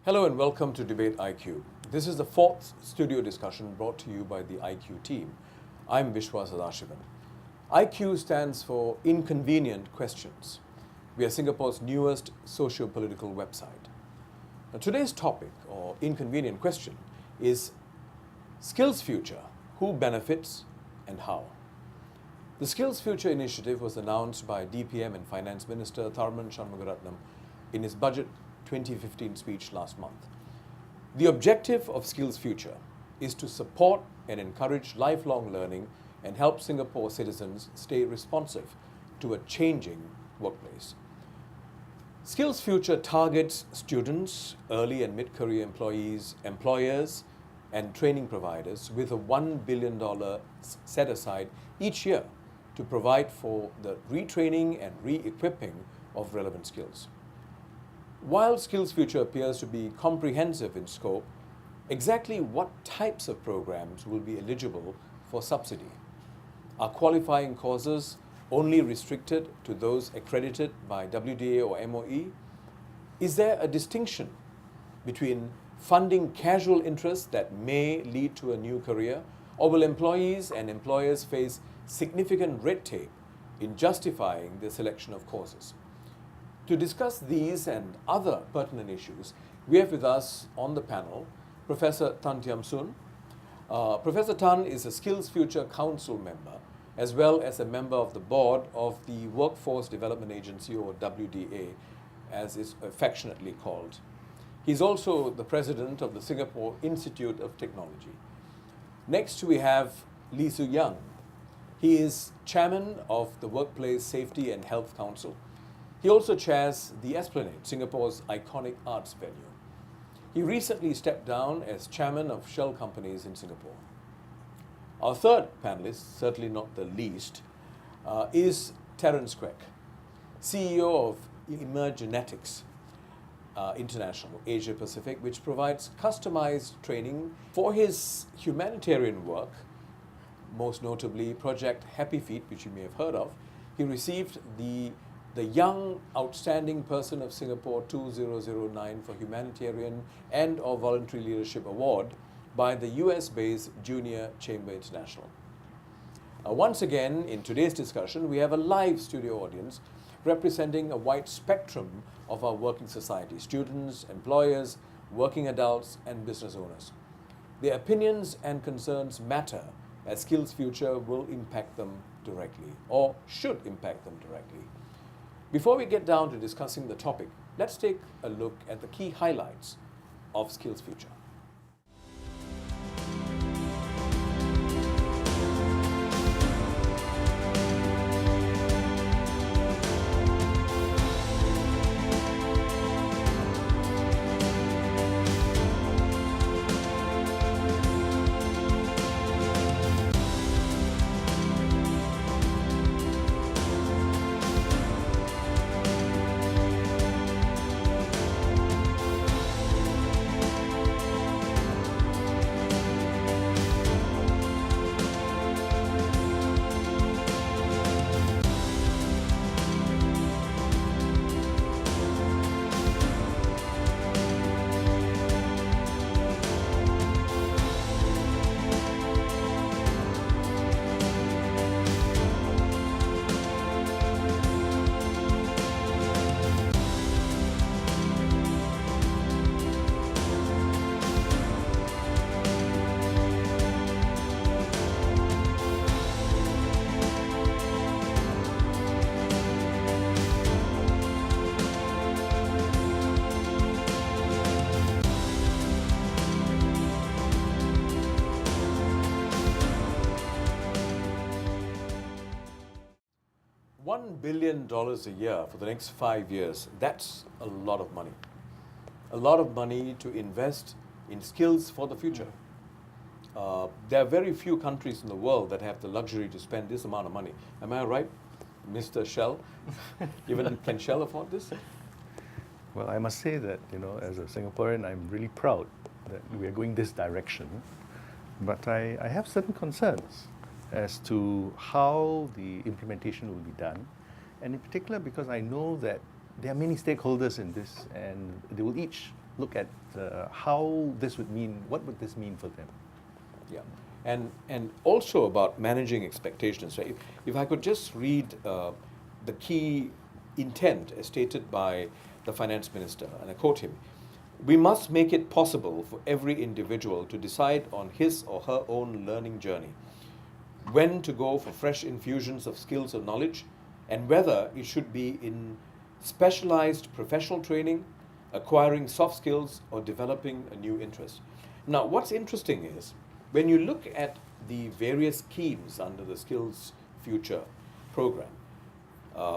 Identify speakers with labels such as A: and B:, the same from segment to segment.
A: Hello and welcome to Debate IQ. This is the fourth studio discussion brought to you by the IQ team. I'm Viswa Sadasivan. IQ stands for Inconvenient Questions. We are Singapore's newest socio-political website. Now, today's topic, or inconvenient question, is SkillsFuture: who benefits and how? The SkillsFuture initiative was announced by DPM and Finance Minister Tharman Shanmugaratnam in his Budget 2015 speech last month. The objective of SkillsFuture is to support and encourage lifelong learning and help Singapore citizens stay responsive to a changing workplace. SkillsFuture targets students, early and mid-career employees, employers, and training providers with a $1 billion set aside each year to provide for the retraining and re-equipping of relevant skills. While SkillsFuture appears to be comprehensive in scope, exactly what types of programs will be eligible for subsidy? Are qualifying courses only restricted to those accredited by WDA or MOE? Is there a distinction between funding casual interests that may lead to a new career, or will employees and employers face significant red tape in justifying the selection of courses? To discuss these and other pertinent issues, we have with us on the panel Professor Tan Thiam Soon. Professor Tan is a SkillsFuture Council member, as well as a member of the board of the Workforce Development Agency, or WDA, as is affectionately called. He's also the president of the Singapore Institute of Technology. Next, we have Lee Tzu Yang. He is chairman of the Workplace Safety and Health Council. He also chairs the Esplanade, Singapore's iconic arts venue. He recently stepped down as chairman of Shell Companies in Singapore. Our third panelist, certainly not the least, is Terence Quek, CEO of Emergenetics International, Asia Pacific, which provides customized training for his humanitarian work, most notably Project Happy Feet, which you may have heard of. He received the Young Outstanding Person of Singapore 2009 for Humanitarian and/or Voluntary Leadership Award by the US-based Junior Chamber International. Once again, in today's discussion, we have a live studio audience representing a wide spectrum of our working society: students, employers, working adults, and business owners. Their opinions and concerns matter, as SkillsFuture will impact them directly, or should impact them directly. Before we get down to discussing the topic, let's take a look at the key highlights of SkillsFuture. $1 billion a year for the next 5 years, that's a lot of money. A lot of money to invest in skills for the future. There are very few countries in the world that have the luxury to spend this amount of money. Am I right, Mr. Shell? Even can Shell afford this?
B: Well, I must say that, as a Singaporean, I'm really proud that we are going this direction. But I have certain concerns as to how the implementation will be done, and in particular because I know that there are many stakeholders in this, and they will each look at how this would mean, what would this mean for them?
A: Yeah, and also about managing expectations. Right? If I could just read the key intent as stated by the finance minister, and I quote him: "We must make it possible for every individual to decide on his or her own learning journey, when to go for fresh infusions of skills or knowledge, and whether it should be in specialized professional training, acquiring soft skills, or developing a new interest." Now, what's interesting is, when you look at the various schemes under the SkillsFuture program,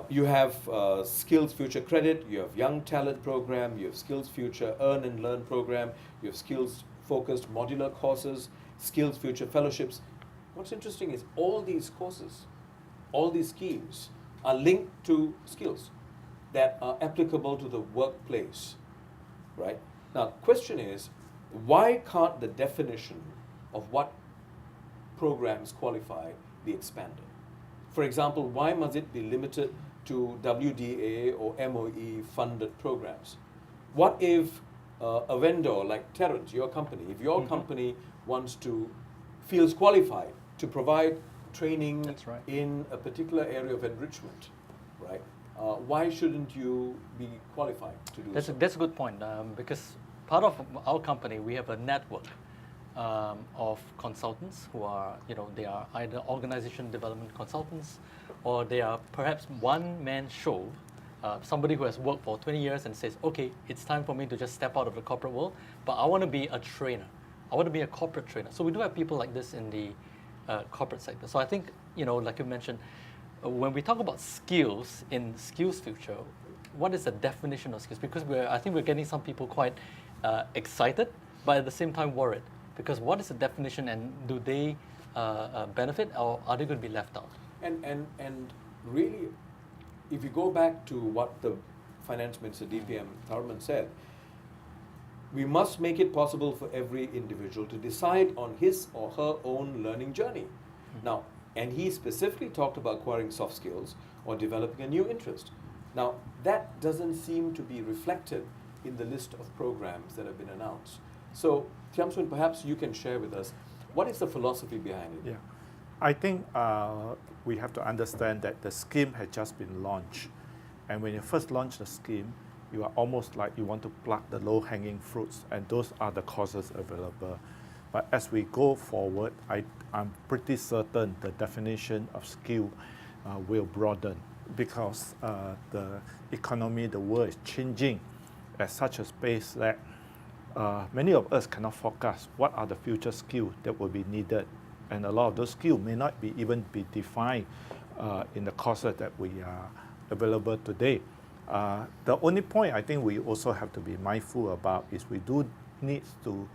A: you have SkillsFuture Credit, you have Young Talent Program, you have SkillsFuture Earn and Learn Program, you have skills-focused modular courses, SkillsFuture Fellowships. What's interesting is all these courses, all these schemes are linked to skills that are applicable to the workplace, right? Now, question is, why can't the definition of what programs qualify be expanded? For example, why must it be limited to WDA or MOE funded programs? What if a vendor like Terence, your company, if your company feels qualified to provide training in a particular area of enrichment, right? Why shouldn't you be qualified to do so?
C: That's a good point, because part of our company, we have a network of consultants who are, they are either organization development consultants, or they are perhaps one-man show, somebody who has worked for 20 years and says, okay, it's time for me to just step out of the corporate world, but I want to be a trainer. I want to be a corporate trainer. So we do have people like this in the corporate sector. So I think, like you mentioned, when we talk about skills in SkillsFuture, what is the definition of skills? Because I think we're getting some people quite excited, but at the same time worried. Because what is the definition, and do they benefit, or are they going to be left out?
A: And really, if you go back to what the Finance Minister DPM Tharman said, we must make it possible for every individual to decide on his or her own learning journey. Now, and he specifically talked about acquiring soft skills or developing a new interest. Now, that doesn't seem to be reflected in the list of programs that have been announced. So, Thiam Soon, perhaps you can share with us, what is the philosophy behind it?
D: Yeah, I think we have to understand that the scheme had just been launched. And when you first launch the scheme, you are almost like you want to pluck the low-hanging fruits, and those are the courses available. But as we go forward, I'm pretty certain the definition of skill will broaden, because the economy, the world is changing at such a pace that many of us cannot forecast what are the future skills that will be needed. And a lot of those skills may not even be defined in the courses that we are available today. The only point I think we also have to be mindful about is we do need to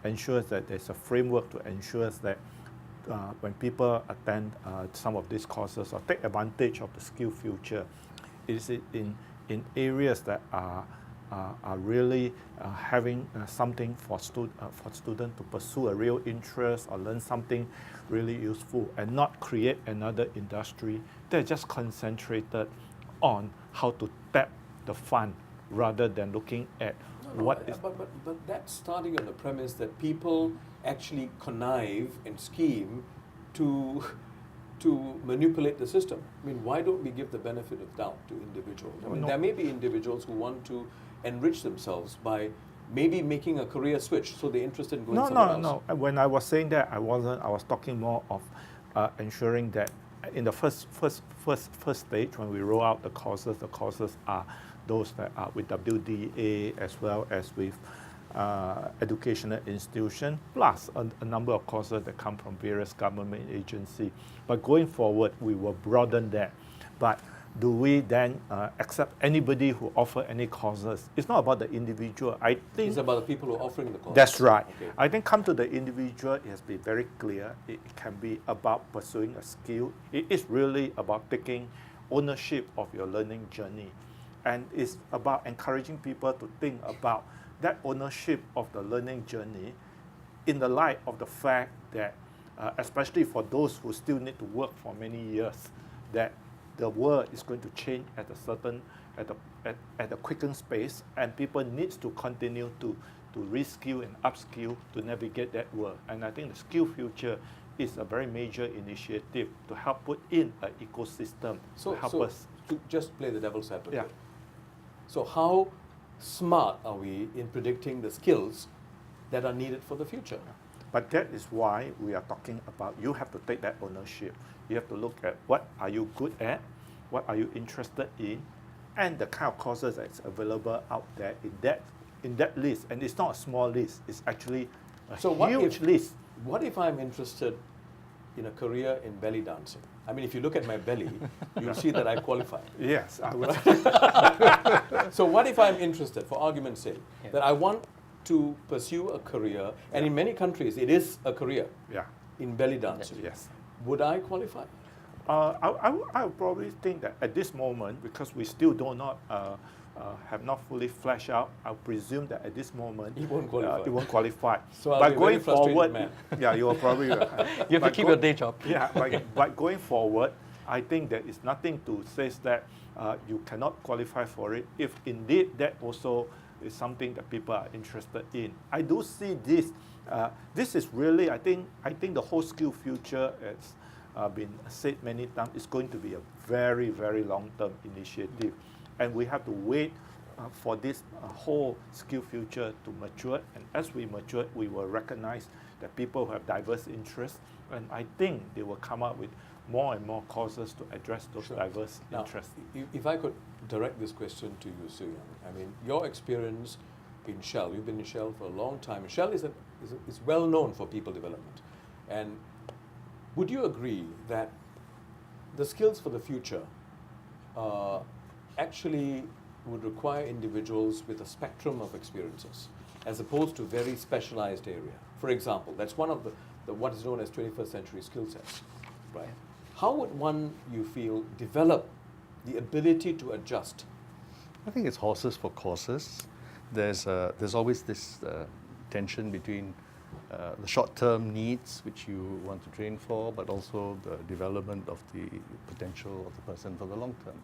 D: ensure that there's a framework to ensure that when people attend some of these courses or take advantage of the SkillsFuture, is it in areas that are really having something for students to pursue a real interest or learn something really useful, and not create another industry that just concentrated on how to tap the fund rather than looking at
A: But that's starting on the premise that people actually connive and scheme to manipulate the system. I mean, why don't we give the benefit of doubt to individuals? I mean, there may be individuals who want to enrich themselves by maybe making a career switch, so they're interested in going somewhere else.
D: No. When I was saying that, I was talking more of ensuring that in the first stage, when we roll out the courses are those that are with WDA as well as with educational institution, plus a number of courses that come from various government agencies. But going forward, we will broaden that. But do we then accept anybody who offer any courses? It's not about the individual. I think
A: it's about the people who are offering the course.
D: That's right.
A: Okay.
D: I think come to the individual, it has been very clear. It can be about pursuing a skill. It is really about taking ownership of your learning journey. And it's about encouraging people to think about that ownership of the learning journey in the light of the fact that, especially for those who still need to work for many years, that the world is going to change at at a quickened space, and people needs to continue to reskill and upskill to navigate that world. And I think the SkillsFuture is a very major initiative to help put in an ecosystem to help us.
A: To just play the devil's advocate.
D: Yeah.
A: So how smart are we in predicting the skills that are needed for the future?
D: But that is why we are talking about you have to take that ownership. You have to look at what are you good at, what are you interested in, and the kind of courses that's available out there in that list. And it's not a small list, it's actually a huge list.
A: What if I'm interested in a career in belly dancing? I mean, if you look at my belly, you'll see that I qualify.
D: Yes, I would.
A: So what if I'm interested, for argument's sake, that I want to pursue a career, and in many countries it is a career in belly dancing.
D: Yes.
A: Would I qualify?
D: I would probably think that at this moment, because we still have not fully fleshed out, I presume that at this moment
A: it won't qualify.
D: It won't qualify.
A: So I'll
D: but
A: be a
D: going
A: very frustrated
D: forward,
A: man.
D: yeah, you will probably.
C: You have to keep your day job.
D: Yeah, but going forward, I think there is nothing to say that you cannot qualify for it if indeed that also is something that people are interested in. I do see this. This is really, I think the whole SkillsFuture has been said many times. It's going to be a very, very long-term initiative, and we have to wait for this whole SkillsFuture to mature. And as we mature, we will recognize that people who have diverse interests, and I think they will come up with more and more courses to address those diverse interests.
A: If I could direct this question to you, Tzu Yang, I mean, your experience in Shell, you've been in Shell for a long time. Shell is well known for people development. And would you agree that the skills for the future actually would require individuals with a spectrum of experiences, as opposed to very specialized area? For example, that's one of the what is known as 21st century skill sets, right? How would one, you feel, develop the ability to adjust?
B: I think it's horses for courses. There's always this tension between the short-term needs, which you want to train for, but also the development of the potential of the person for the long term.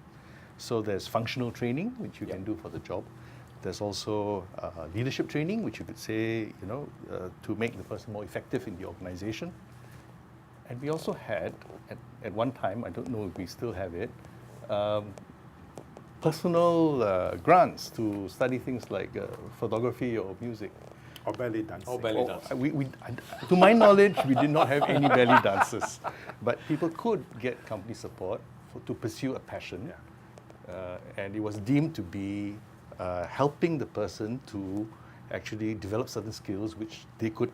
B: So there's functional training, which you can do for the job. There's also leadership training, which you could say, to make the person more effective in the organization. And we also had, at one time, I don't know if we still have it, personal grants to study things like photography or music.
D: Or belly dancing.
A: Or belly dancing.
B: To my knowledge, we did not have any belly dances. But people could get company support to pursue a passion. And it was deemed to be helping the person to actually develop certain skills which they could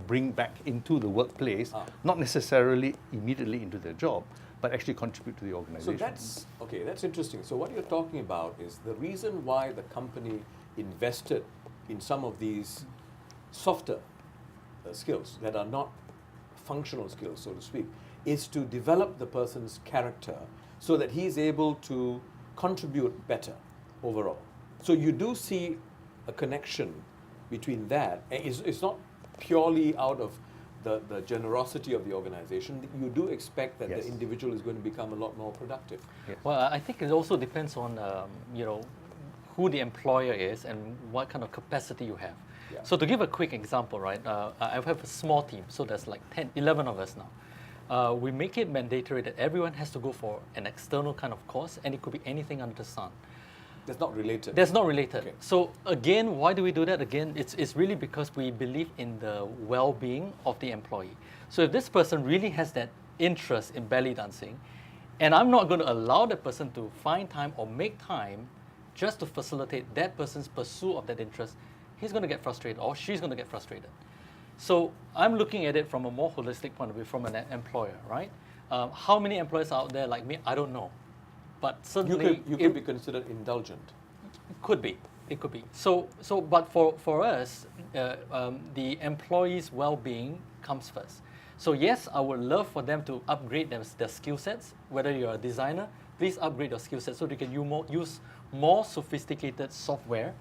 B: bring back into the workplace, not necessarily immediately into their job, but actually contribute to the organization.
A: So that's interesting. So what you're talking about is the reason why the company invested in some of these softer skills that are not functional skills, so to speak, is to develop the person's character so that he's able to contribute better overall. So you do see a connection between that. It's not purely out of the generosity of the organization. You do expect that the individual is going to become a lot more productive.
C: Well, I think it also depends on who the employer is and what kind of capacity you have. So to give a quick example, right, I have a small team, so there's like 11 of us now. We make it mandatory that everyone has to go for an external kind of course, and it could be anything under the sun.
A: That's not related.
C: That's not related.
A: Okay.
C: So again, why do we do that? Again, it's really because we believe in the well-being of the employee. So if this person really has that interest in belly dancing, and I'm not going to allow that person to find time or make time just to facilitate that person's pursuit of that interest, he's going to get frustrated or she's going to get frustrated. So I'm looking at it from a more holistic point of view, from an employer, right? How many employers out there like me? I don't know. But certainly
A: you could be considered indulgent.
C: It could be. But for us, the employee's well-being comes first. So yes, I would love for them to upgrade their skill sets. Whether you're a designer, please upgrade your skill sets so they can use more sophisticated software,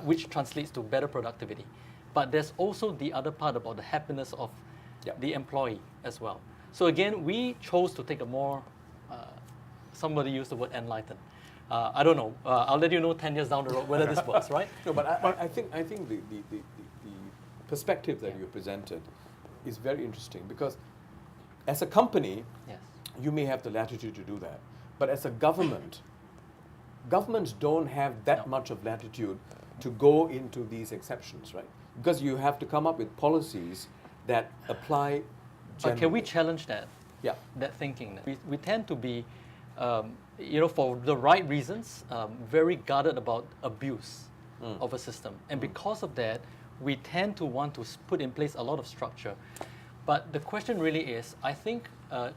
C: which translates to better productivity. But there's also the other part about the happiness of the employee as well. So again, we chose to take a more, somebody used the word enlightened. I don't know. I'll let you know 10 years down the road whether this works, right?
A: No, but I think the perspective that you presented is very interesting, because as a company,
C: Yes.
A: you may have the latitude to do that, but as a government, governments don't have that much of latitude to go into these exceptions, right? Because you have to come up with policies that apply
C: But can we
A: generally.
C: challenge that?
A: Yeah.
C: That thinking. We tend to be, for the right reasons, very guarded about abuse of a system. And because of that, we tend to want to put in place a lot of structure. But the question really is, I think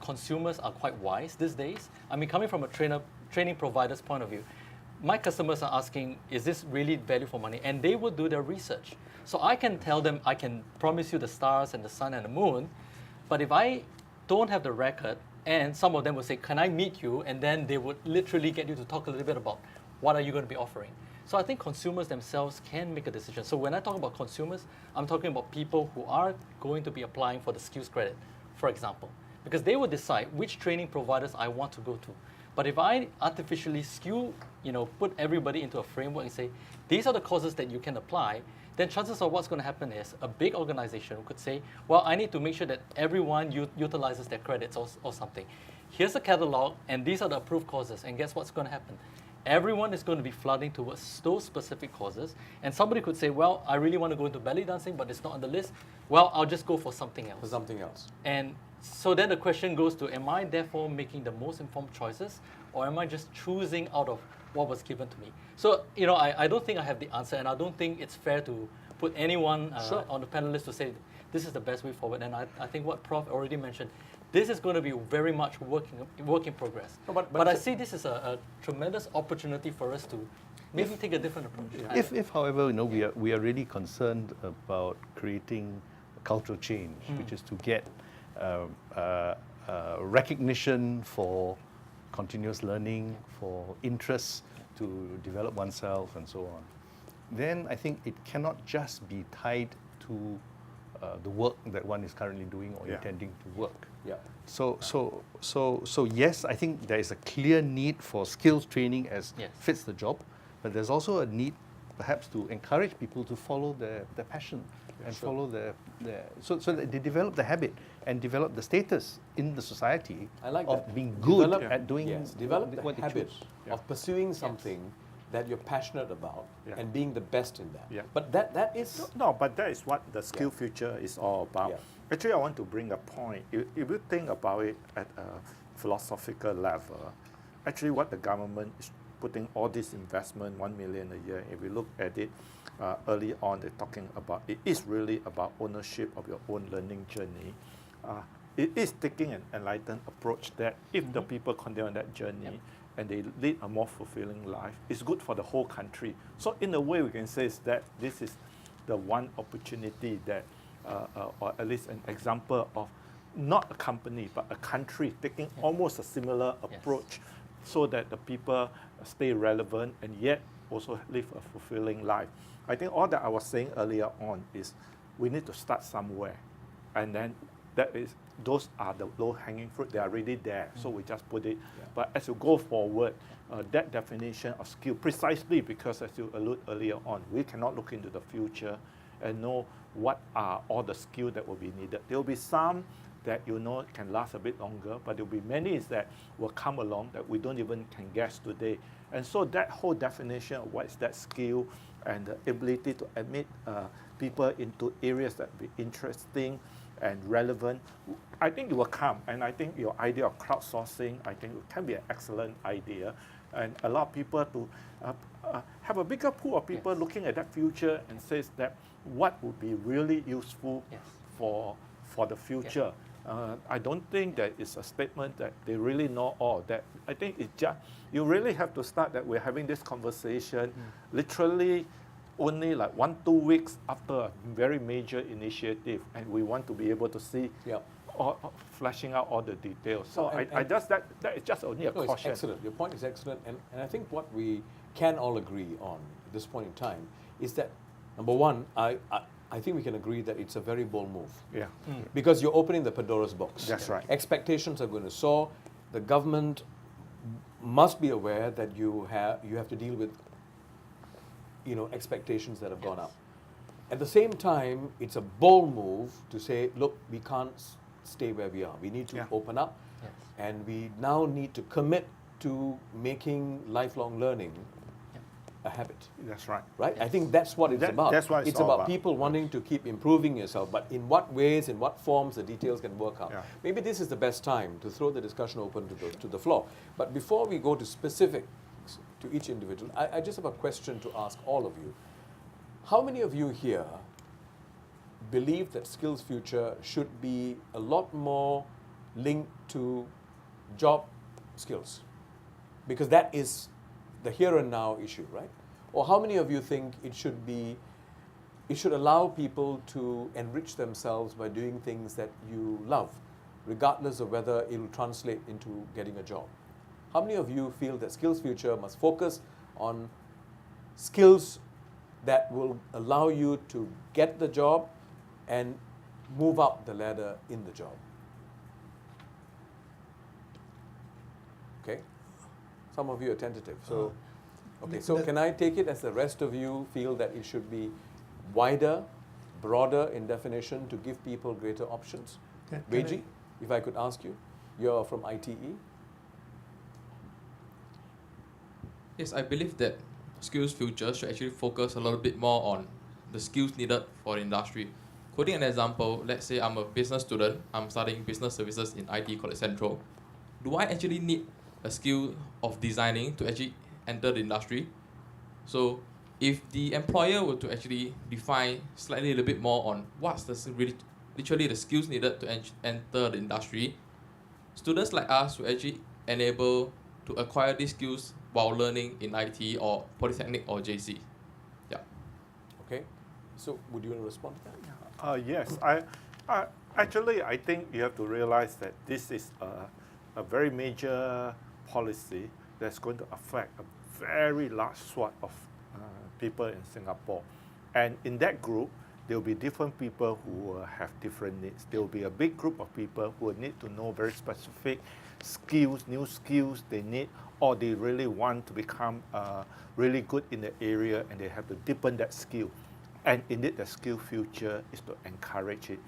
C: consumers are quite wise these days. I mean, coming from a training provider's point of view, my customers are asking, is this really value for money? And they will do their research. So I can tell them, I can promise you the stars and the sun and the moon, but if I don't have the record, and some of them will say, can I meet you? And then they would literally get you to talk a little bit about what are you going to be offering. So I think consumers themselves can make a decision. So when I talk about consumers, I'm talking about people who are going to be applying for the skills credit, for example, because they will decide which training providers I want to go to. But if I artificially put everybody into a framework and say, these are the courses that you can apply, then chances are what's going to happen is a big organization could say, well, I need to make sure that everyone utilizes their credits or something. Here's a catalog, and these are the approved courses. And guess what's going to happen? Everyone is going to be flooding towards those specific courses. And somebody could say, well, I really want to go into belly dancing, but it's not on the list. Well, I'll just go for something else.
A: For something else.
C: And so then the question goes to, am I therefore making the most informed choices, or am I just choosing out of what was given to me? So, I don't think I have the answer, and I don't think it's fair to put anyone on the panelists to say this is the best way forward. And I think what Prof already mentioned, this is going to be very much work in progress.
A: No,
C: but I see this as a tremendous opportunity for us to maybe take a different approach.
B: If however, we are really concerned about creating a cultural change, which is to get recognition for continuous learning, for interests to develop oneself and so on, then I think it cannot just be tied to the work that one is currently doing or intending to work.
A: Yeah.
B: So yes, I think there is a clear need for skills training as fits the job, but there's also a need perhaps to encourage people to follow their passion and follow so that they develop the habit and develop the status in the society of being good at doing
A: develop
B: what
A: the
B: they
A: habit
B: choose.
A: of pursuing something that you're passionate about and being the best in that.
D: Yeah.
A: But that is
D: No, but that is what the SkillsFuture is all about.
A: Yeah.
D: Actually, I want to bring a point. If you think about it at a philosophical level, actually what the government is putting all this investment, 1 million a year, if we look at it early on, they're talking about, it is really about ownership of your own learning journey. It is taking an enlightened approach that if the people continue on that journey and they lead a more fulfilling life, it's good for the whole country. So in a way, we can say is that this is the one opportunity that, or at least an example of not a company, but a country taking almost a similar approach so that the people stay relevant and yet also live a fulfilling life. I think all that I was saying earlier on is we need to start somewhere. And then those are the low-hanging fruit. They are already there, so we just put it. But as you go forward, that definition of skill, precisely because as you allude earlier on, we cannot look into the future and know what are all the skills that will be needed. There will be some that can last a bit longer, but there will be many that will come along that we don't even can guess today. And so that whole definition of what is that skill and the ability to admit people into areas that will be interesting and relevant, I think it will come. And I think your idea of crowdsourcing, I think it can be an excellent idea, and allow people to have a bigger pool of people looking at that future and says that what would be really useful for the future. I don't think that it's a statement that they really know all that. I think it's just, you really have to start that we're having this conversation literally only like 1-2 weeks after a very major initiative, and we want to be able to see fleshing out all the details. So I just, that is just only a caution.
A: It's excellent. Your point is excellent, and I think what we can all agree on at this point in time is that, number one, I think we can agree that it's a very bold move.
D: Yeah.
A: Because you're opening the Pandora's box.
D: That's right.
A: Expectations are going to soar. The government must be aware that you have to deal with, expectations that have gone up. At the same time, it's a bold move to say, look, we can't stay where we are. We need to open up,
C: Yes.
A: and we now need to commit to making lifelong learning a habit.
D: That's right.
A: Right? I think that's what it's about.
D: That's what
A: it's
D: all
A: about people wanting to keep improving yourself, but in what ways, in what forms, the details can work out.
D: Yeah.
A: Maybe this is the best time to throw the discussion open to the floor. But before we go to specifics to each individual, I just have a question to ask all of you. How many of you here believe that SkillsFuture should be a lot more linked to job skills? Because that is the here and now issue, right? Or how many of you think it should allow people to enrich themselves by doing things that you love, regardless of whether it will translate into getting a job? How many of you feel that SkillsFuture must focus on skills that will allow you to get the job and move up the ladder in the job? Okay? Some of you are tentative. So, okay, so can I take it as the rest of you feel that it should be wider, broader in definition to give people greater options? Veji, if I could ask you, you're from ITE.
E: Yes, I believe that SkillsFuture should actually focus a little bit more on the skills needed for the industry. Quoting an example, let's say I'm a business student, I'm studying business services in IT College Central. Do I actually need a skill of designing to actually enter the industry? So if the employer were to actually define slightly a little bit more on what's literally the skills needed to enter the industry, students like us will actually enable to acquire these skills while learning in IT or Polytechnic or JC. Yeah.
A: Okay. So would you want to respond to that?
D: Yes. I think you have to realize that this is a very major policy that's going to affect a very large swath of people in Singapore. And in that group, there will be different people who will have different needs. There will be a big group of people who will need to know very specific skills, new skills they need, or they really want to become really good in the area and they have to deepen that skill. And indeed, the SkillsFuture is to encourage it.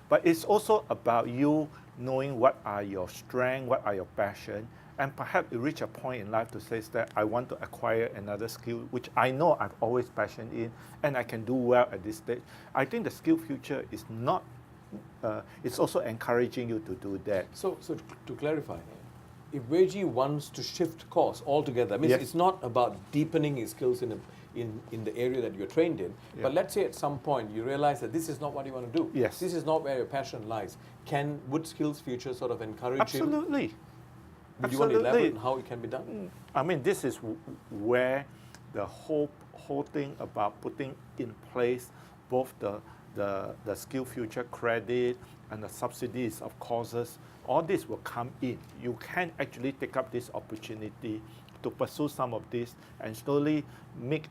D: But it's also about you knowing what are your strengths, what are your passion, and perhaps you reach a point in life to say that I want to acquire another skill, which I know I've always passionate in, and I can do well at this stage. I think the SkillsFuture is not, it's also encouraging you to do that.
A: So to clarify, if Weiji wants to shift course altogether, I mean, it's not about deepening his skills in the area that you're trained in, but let's say at some point you realize that this is not what you want to do.
D: Yes.
A: This is not where your passion lies. Would SkillsFuture sort of encourage
D: Absolutely.
A: him? Would you want to elaborate on how it can be done?
D: I mean, this is where the whole thing about putting in place both the SkillsFuture credit and the subsidies of courses, all this will come in. You can actually take up this opportunity to pursue some of this and slowly make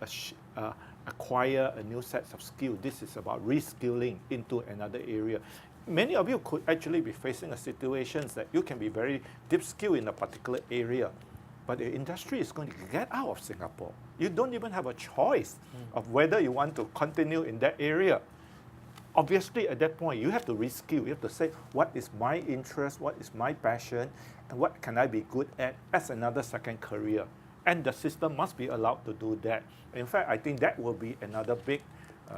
D: acquire a new set of skills. This is about reskilling into another area. Many of you could actually be facing a situation that you can be very deep skilled in a particular area, but the industry is going to get out of Singapore. You don't even have a choice of whether you want to continue in that area. Obviously, at that point, you have to reskill. You have to say, what is my interest, what is my passion, and what can I be good at as another second career? And the system must be allowed to do that. In fact, I think that will be another big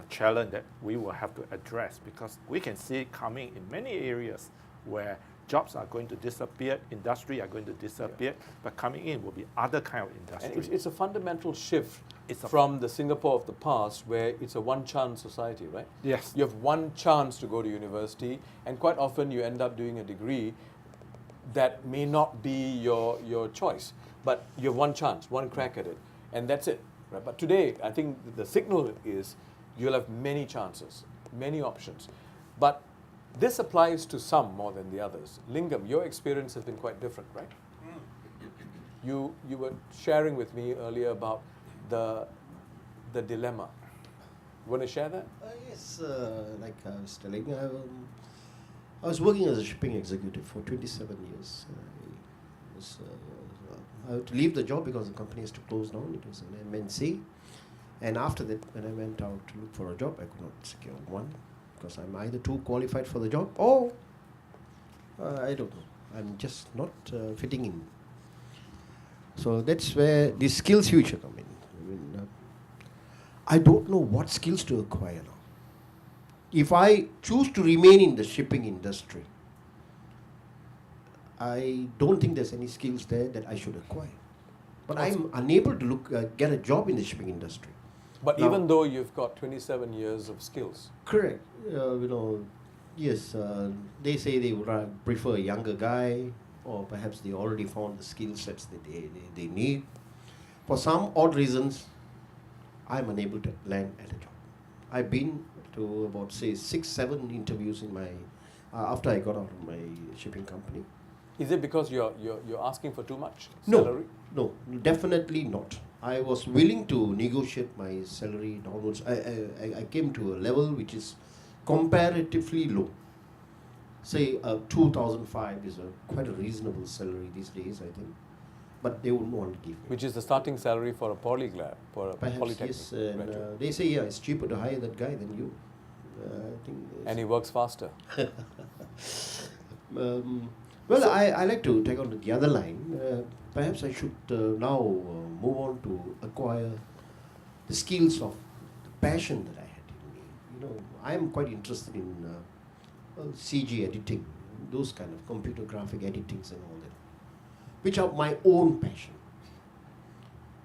D: challenge that we will have to address, because we can see it coming in many areas where jobs are going to disappear, industry are going to disappear, but coming in will be other kind of industry.
A: And it's a fundamental shift from the Singapore of the past, where it's a one-chance society, right?
D: Yes.
A: You have one chance to go to university, and quite often you end up doing a degree that may not be your choice, but you have one chance, one crack at it, and that's it. Right? But today, I think the signal is you'll have many chances, many options. But this applies to some more than the others. Lingam, your experience has been quite different, right? You were sharing with me earlier about the dilemma. You want to share that?
F: Yes, like I was telling, I was working as a shipping executive for 27 years. I was I had to leave the job because the company has to close down. It was an MNC. And after that, when I went out to look for a job, I could not secure one because I'm either too qualified for the job or I don't know. I'm just not fitting in. So that's where the SkillsFuture come in. I don't know what skills to acquire now. If I choose to remain in the shipping industry, I don't think there's any skills there that I should acquire. But I'm unable to get a job in the shipping industry.
A: But
F: Now,
A: even though you've got 27 years of skills.
F: correct. Yes, they say they would prefer a younger guy, or perhaps they already found the skill sets that they need. For some odd reasons, I'm unable to land at a job. I've been to about, say, 6-7 interviews in my after I got out of my shipping company.
A: Is it because you're asking for too much salary?
F: No, definitely not. I was willing to negotiate my salary downwards. I came to a level which is comparatively low. Say 2,005 is quite a reasonable salary these days, I think. But they wouldn't want to give me.
A: Which is the starting salary for a polyglot, for a
F: Perhaps,
A: polytechnic
F: yes. And,
A: graduate.
F: they say, yeah, it's cheaper to hire that guy than you. I think.
A: And he works faster.
F: Well, I like to take on to the other line. Perhaps I should now move on to acquire the skills of the passion that I had in me. You know, I am quite interested in CG editing, those kind of computer graphic editings and all that, which are my own passion.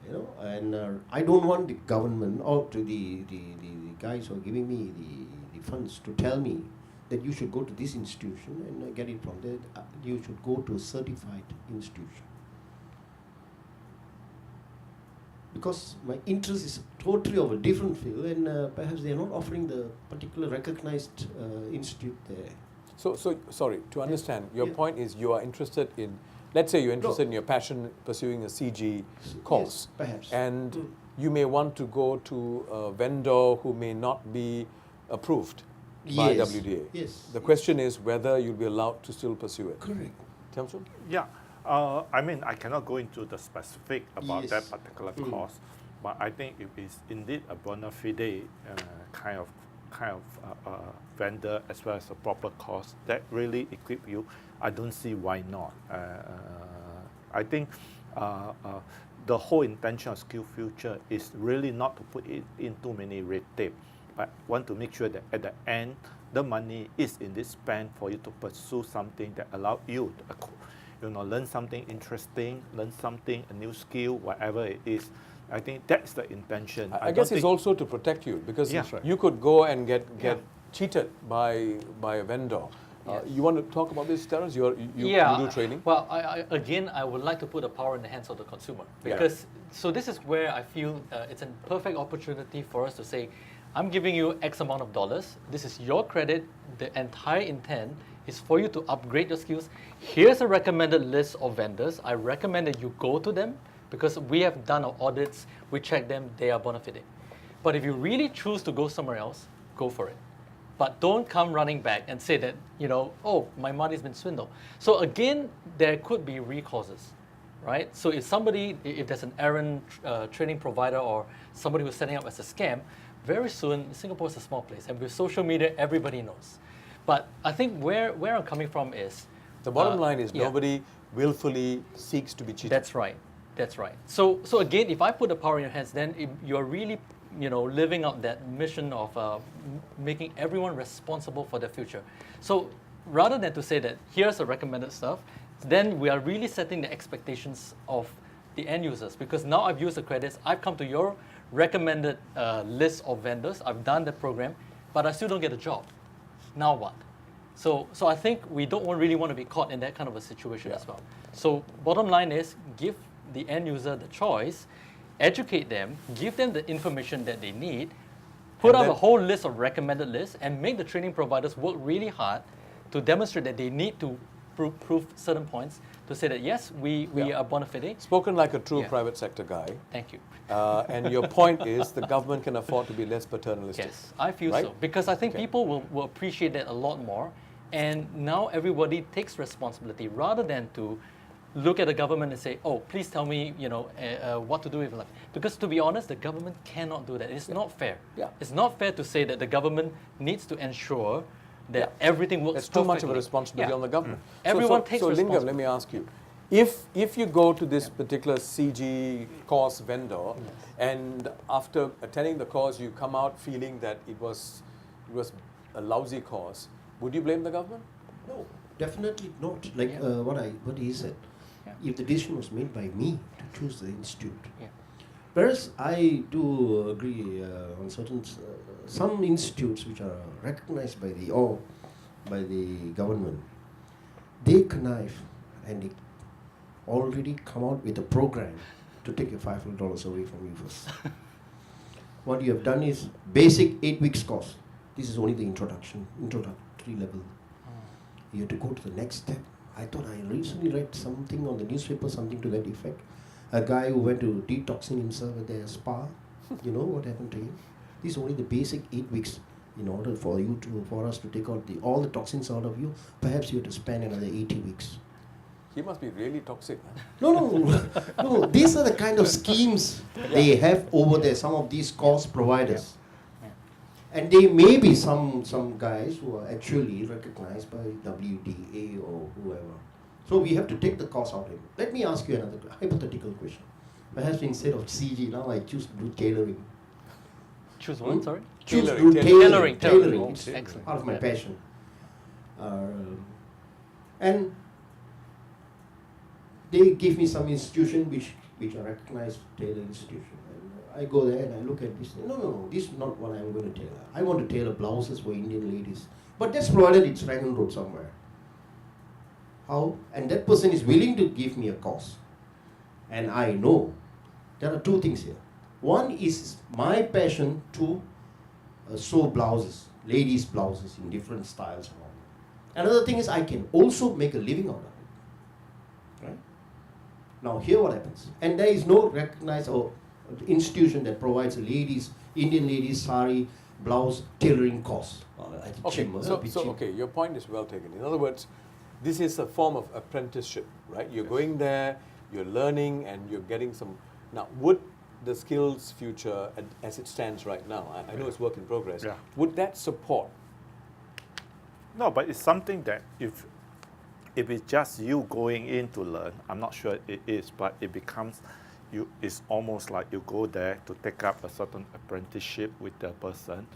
F: You know, and I don't want the government or to the guys who are giving me the funds to tell me that you should go to this institution and get it from there. You should go to a certified institution. Because my interest is totally of a different field, and perhaps they are not offering the particular recognized institute there.
A: So sorry, to understand, your
F: Yeah.
A: point is you are interested in, let's say you're interested in your passion pursuing a CG course.
F: Yes, perhaps.
A: And you may want to go to a vendor who may not be approved by
F: Yes,
A: WDA.
F: yes,
A: The
F: yes.
A: question is whether you'll be allowed to still pursue it.
F: Correct.
A: Thiam Soon?
D: Yeah, I mean, I cannot go into the specific about
F: Yes.
D: that particular course, but I think if it's indeed a bona fide kind of vendor as well as a proper course that really equip you, I don't see why not. I think the whole intention of SkillsFuture is really not to put it in too many red tape, but want to make sure that at the end, the money is in this span for you to pursue something that allow you to learn something interesting, learn something, a new skill, whatever it is. I think that's the intention.
A: I guess it's also to protect you, because
D: Yeah. That's right.
A: you could go and get
D: Yeah.
A: cheated by a vendor.
C: Yes.
A: You want to talk about this, Terence? You do training?
C: Well, I would like to put the power in the hands of the consumer, because so this is where I feel it's a perfect opportunity for us to say, I'm giving you X amount of dollars. This is your credit. The entire intent is for you to upgrade your skills. Here's a recommended list of vendors. I recommend that you go to them because we have done our audits. We check them. They are bona fide. But if you really choose to go somewhere else, go for it. But don't come running back and say that, oh, my money's been swindled. So again, there could be recourses, right? So if there's an errant training provider or somebody who's setting up as a scam, very soon, Singapore is a small place, and with social media, everybody knows. But I think where I'm coming from is...
A: The bottom line is
C: yeah.
A: nobody willfully seeks to be cheated.
C: That's right. So again, if I put the power in your hands, then you're really living out that mission of making everyone responsible for their future. So rather than to say that here's the recommended stuff, then we are really setting the expectations of the end users, because now I've used the credits, I've come to your recommended list of vendors, I've done the program, but I still don't get a job. Now what? So I think we don't really want to be caught in that kind of a situation as well. So bottom line is, give the end user the choice, educate them, give them the information that they need, put out a whole list of recommended lists, and make the training providers work really hard to demonstrate that they need to prove certain points to say that yes, we are bona fide.
A: Spoken like a true private sector guy.
C: Thank you.
A: And your point is the government can afford to be less paternalistic.
C: Yes, I feel
A: right?
C: so. Because I think people will appreciate that a lot more. And now everybody takes responsibility rather than to look at the government and say, oh, please tell me, what to do with life. Because to be honest, the government cannot do that. It's not fair.
A: Yeah.
C: It's not fair to say that the government needs to ensure that everything works
A: There's too much of a
C: perfectly.
A: responsibility
C: Yeah.
A: on the government.
C: Everyone takes
A: So Lingam, let
C: responsibility.
A: me ask you. If you go to this particular CG course vendor, and after attending the course you come out feeling that it was a lousy course, would you blame the government?
F: No, definitely not. Like
C: Yeah.
F: what he said.
C: Yeah.
F: If the decision was made by me to choose the institute.
C: Yeah.
F: Whereas I do agree on certain some institutes which are recognized by the government, they connive and they already come out with a program to take your $500 away from you first. What you have done is basic 8 weeks course. This is only the introductory level. You have to go to the next step. I thought I recently read something on the newspaper, something to that effect. A guy who went to detoxing himself at their spa. You know what happened to him? This is only the basic 8 weeks. In order for us to take out all the toxins out of you, perhaps you have to spend another 80 weeks.
A: He must be really toxic. Huh?
F: No. These are the kind of schemes they have over there. Some of these course providers. And there may be some guys who are actually recognized by WDA or whoever. So we have to take the cost out of it. Let me ask you another hypothetical question. Perhaps instead of CG, now I choose to do tailoring.
C: Choose one, sorry?
F: Choose to
A: Tailoring,
F: do
C: tailoring.
F: tailoring.
C: Oh,
F: It's
C: excellent.
F: part of my
C: Yeah.
F: passion. And they give me some institution which are recognized tailor institution. I go there and I look at this. No, this is not what I'm going to tailor. I want to tailor blouses for Indian ladies. But that's provided it's Rangan Road somewhere. How? And that person is willing to give me a course. And I know there are two things here. One is my passion to sew blouses, ladies' blouses in different styles. And all. Another thing is I can also make a living out of it. Right? Now here what happens. And there is no recognized institution that provides a Indian ladies sari blouse tailoring course.
A: Okay, your point is well taken. In other words, this is a form of apprenticeship, right? You're going there, you're learning, and you're getting some. Now, would the SkillsFuture, as it stands right now, I know it's work in progress, would that support?
D: No, but it's something that if it's just you going in to learn, I'm not sure it is, but it becomes. It's almost like you go there to take up a certain apprenticeship with the person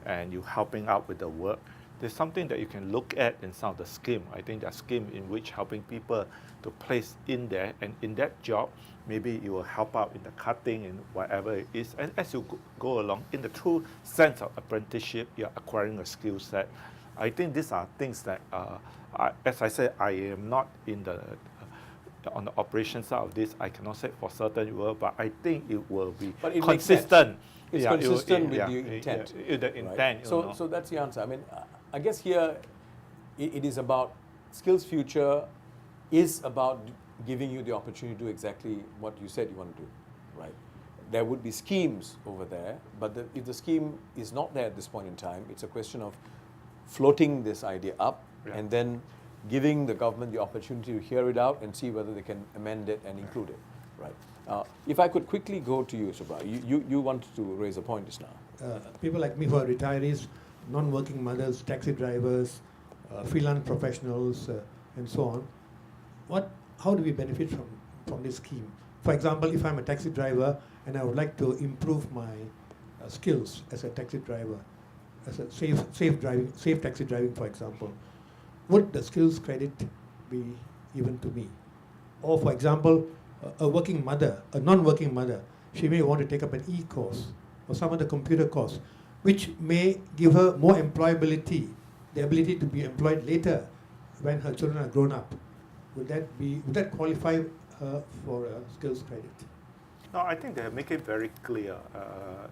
D: and you helping out with the work. There's something that you can look at in some of the scheme. I think that scheme in which helping people to place in there, and in that job, maybe you will help out in the cutting and whatever it is. And as you go along, in the true sense of apprenticeship, you're acquiring a skill set. I think these are things that, as I said, I am not in on the operation side of this. I cannot say for certain it will, but I think it will be consistent.
A: It's consistent with the intent.
D: The intent.
A: Right? So that's the answer. I mean, I guess here it is about SkillsFuture is about giving you the opportunity to do exactly what you said you want to do, right? There would be schemes over there, but if the scheme is not there at this point in time, it's a question of floating this idea up and then giving the government the opportunity to hear it out and see whether they can amend it and include it, right? If I could quickly go to you, Subra, you wanted to raise a point just now.
G: People like me who are retirees, non-working mothers, taxi drivers, freelance professionals, and so on. How do we benefit from this scheme? For example, if I'm a taxi driver and I would like to improve my skills as a taxi driver, as a safe taxi driving, for example, would the skills credit be given to me? Or, for example, a working mother, a non-working mother, she may want to take up an e-course or some other computer course, which may give her more employability, the ability to be employed later when her children are grown up. Would that qualify her for a skills credit?
D: No, I think they make it very clear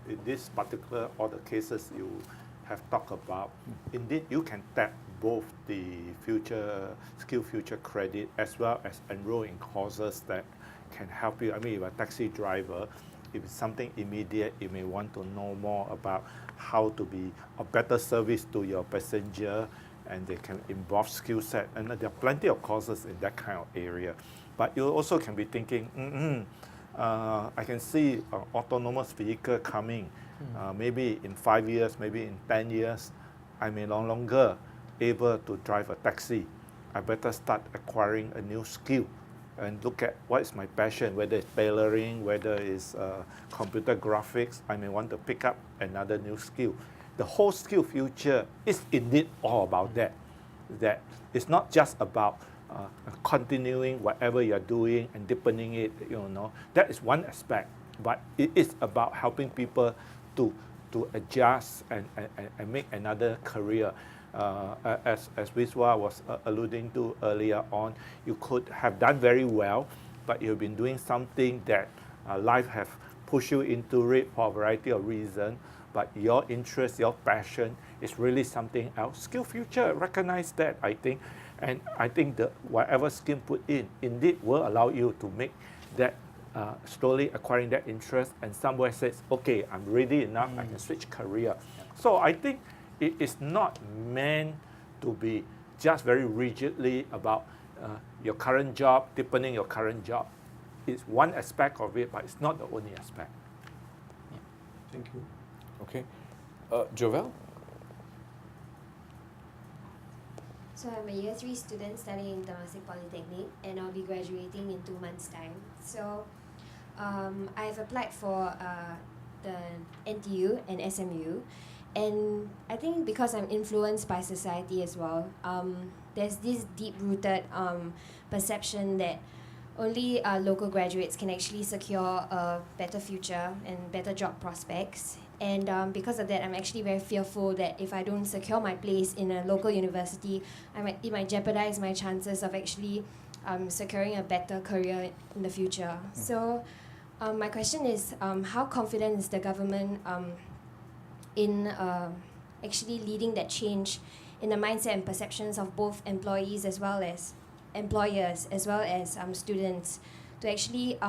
D: in this particular all the cases you have talked about. Indeed, you can tap both the SkillsFuture credit as well as enroll in courses that can help you. I mean, if you're a taxi driver, if it's something immediate, you may want to know more about how to be a better service to your passenger, and they can involve skill set. And there are plenty of courses in that kind of area. But you also can be thinking, I can see an autonomous vehicle coming. Maybe in 5 years, maybe in 10 years, I may no longer able to drive a taxi. I better start acquiring a new skill and look at what is my passion, whether it's tailoring, whether it's computer graphics. I may want to pick up another new skill. The whole skill future is indeed all about that. That it's not just about continuing whatever you're doing and deepening it, that is one aspect. But it is about helping people to adjust and make another career. As Viswa was alluding to earlier on, you could have done very well, but you've been doing something that life have pushed you into it for a variety of reasons, but your interest, your passion is really something else. SkillsFuture recognize that, I think, and I think that whatever scheme put in, indeed will allow you to make that slowly acquiring that interest, and somewhere says, okay, I'm ready enough, I can switch career. So I think it is not meant to be just very rigidly about your current job, deepening your current job. It's one aspect of it, but it's not the only aspect.
G: Thank you.
A: Okay. Jovel?
H: So I'm a year 3 student studying in Temasek Polytechnic, and I'll be graduating in 2 months' time. So I have applied for the NTU and SMU, and I think because I'm influenced by society as well, there's this deep-rooted perception that only local graduates can actually secure a better future and better job prospects. And because of that, I'm actually very fearful that if I don't secure my place in a local university, it might jeopardize my chances of actually securing a better career in the future. So my question is, how confident is the government in actually leading that change in the mindset and perceptions of both employees as well as employers, as well as students, to actually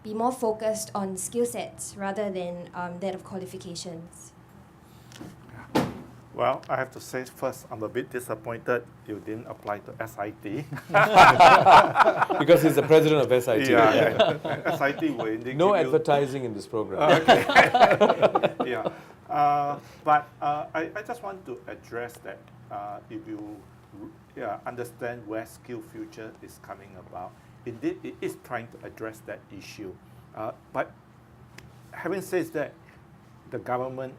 H: be more focused on skill sets rather than that of qualifications?
D: Well, I have to say first, I'm a bit disappointed you didn't apply to SIT.
A: Because he's the president of SIT.
D: Yeah, and SIT will indeed
A: No
D: give
A: advertising in this program.
D: Okay. Yeah. But I just want to address that if you understand where SkillsFuture is coming about, indeed it is trying to address that issue. But having said that, the government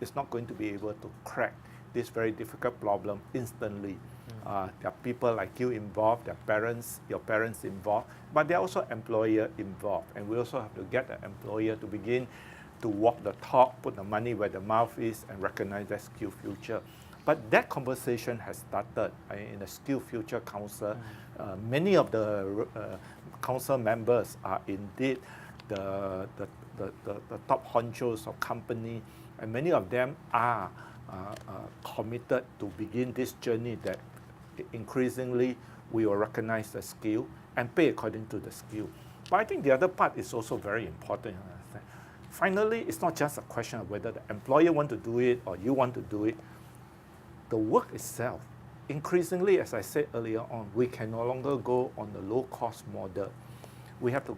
D: is not going to be able to crack this very difficult problem instantly. There are people like you involved, there are parents, your parents involved, but there are also employer involved. And we also have to get the employer to begin to walk the talk, put the money where the mouth is, and recognize that SkillsFuture. But that conversation has started in the SkillsFuture Council. Many of the council members are indeed the top honchos of company, and many of them are committed to begin this journey that increasingly we will recognize the skill and pay according to the skill. But I think the other part is also very important. Finally, it's not just a question of whether the employer want to do it or you want to do it. The work itself, increasingly, as I said earlier on, we can no longer go on the low-cost model. We have to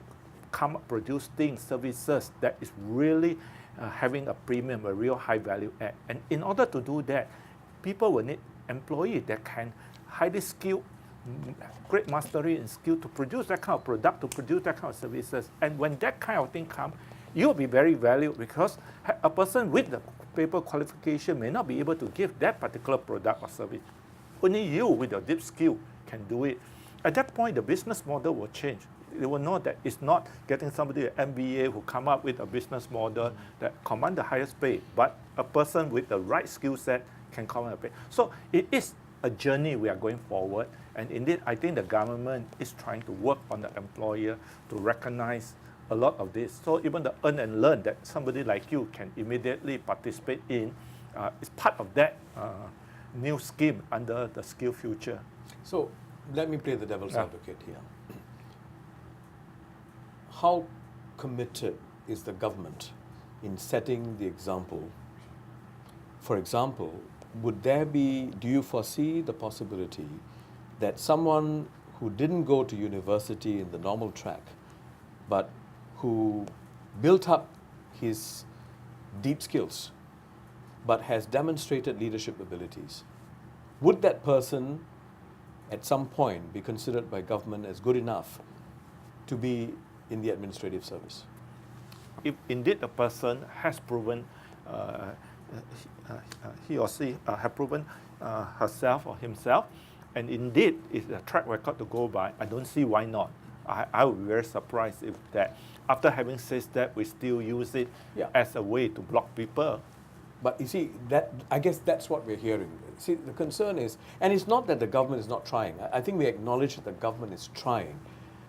D: produce things, services that is really having a premium, a real high value add. And in order to do that, people will need employees that can highly skilled, great mastery and skill to produce that kind of product, to produce that kind of services. And when that kind of thing comes, you'll be very valued, because a person with the paper qualification may not be able to give that particular product or service. Only you with your deep skill can do it. At that point, the business model will change. They will know that it's not getting somebody at MBA who come up with a business model that command the highest pay, but a person with the right skill set can command a pay. So it is a journey we are going forward. And indeed, I think the government is trying to work on the employer to recognize a lot of this. So even the earn and learn that somebody like you can immediately participate in is part of that new scheme under the SkillsFuture.
A: So let me play the devil's advocate here. How committed is the government in setting the example? For example, do you foresee the possibility that someone who didn't go to university in the normal track, but who built up his deep skills, but has demonstrated leadership abilities, would that person at some point be considered by government as good enough to be in the administrative service?
D: If indeed a person has proven, he or she have proven herself or himself, and indeed is a track record to go by, I don't see why not. I would be very surprised if that, after having said that, we still use it as a way to block people.
A: But you see, I guess that's what we're hearing. See, the concern is, and it's not that the government is not trying. I think we acknowledge that the government is trying.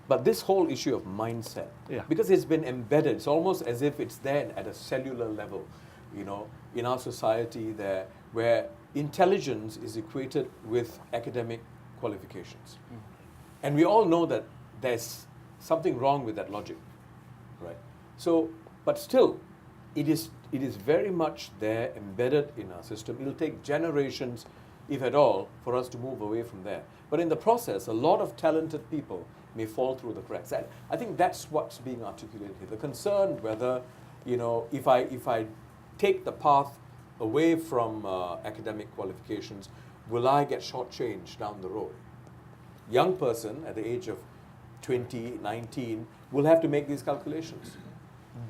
A: But this whole issue of mindset, because it's been embedded, it's almost as if it's there at a cellular level, you know, in our society there, where intelligence is equated with academic qualifications. And we all know that there's something wrong with that logic, right? So, but still, it is very much there, embedded in our system. It'll take generations, if at all, for us to move away from there. But in the process, a lot of talented people may fall through the cracks. And I think that's what's being articulated here. The concern whether, you know, if I take the path away from academic qualifications, will I get shortchanged down the road? Young person at the age of 20, 19 will have to make these calculations.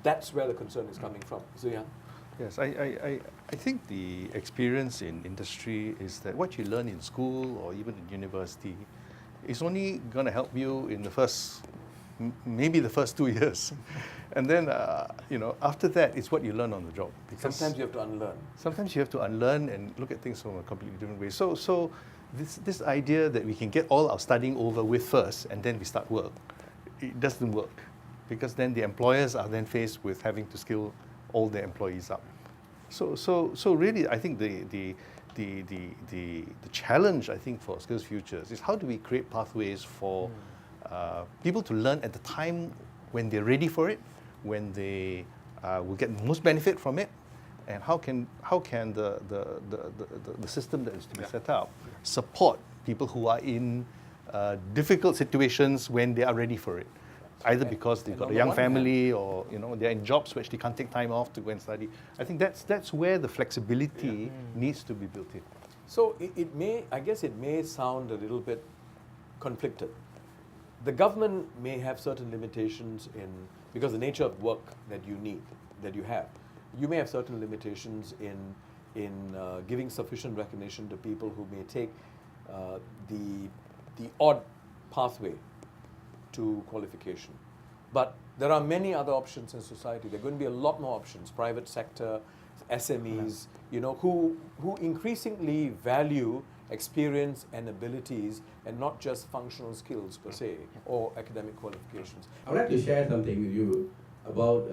A: That's where the concern is coming from. So yeah.
B: Yes, I think the experience in industry is that what you learn in school or even in university is only going to help you in the first, maybe the first 2 years. And then, you know, after that, it's what you learn on the job. Because
A: sometimes you have to unlearn.
B: Sometimes you have to unlearn and look at things from a completely different way. So this idea that we can get all our studying over with first and then we start work, it doesn't work. Because then the employers are then faced with having to skill all their employees up. So really, I think the challenge, I think, for SkillsFuture is how do we create pathways for people to learn at the time when they're ready for it, when they will get the most benefit from it, and how can the system that is to be set up support people who are in difficult situations when they are ready for it. Either because they've got a young family or, you know, they're in jobs which they can't take time off to go and study. I think that's where the flexibility needs to be built in.
A: So I guess it may sound a little bit conflicted. The government may have certain limitations because the nature of work that you have. You may have certain limitations in giving sufficient recognition to people who may take the odd pathway to qualification. But there are many other options in society. There are going to be a lot more options, private sector, SMEs, you know, who increasingly value experience and abilities and not just functional skills per se or academic qualifications.
I: I would like to share something with you about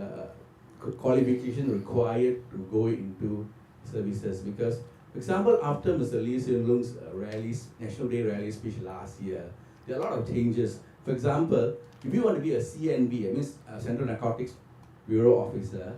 I: qualification required to go into services, because, for example, after Mr. Lee Tzu Yang's National Day rally speech last year, there are a lot of changes. For example, if you want to be a CNB, Central Narcotics Bureau officer,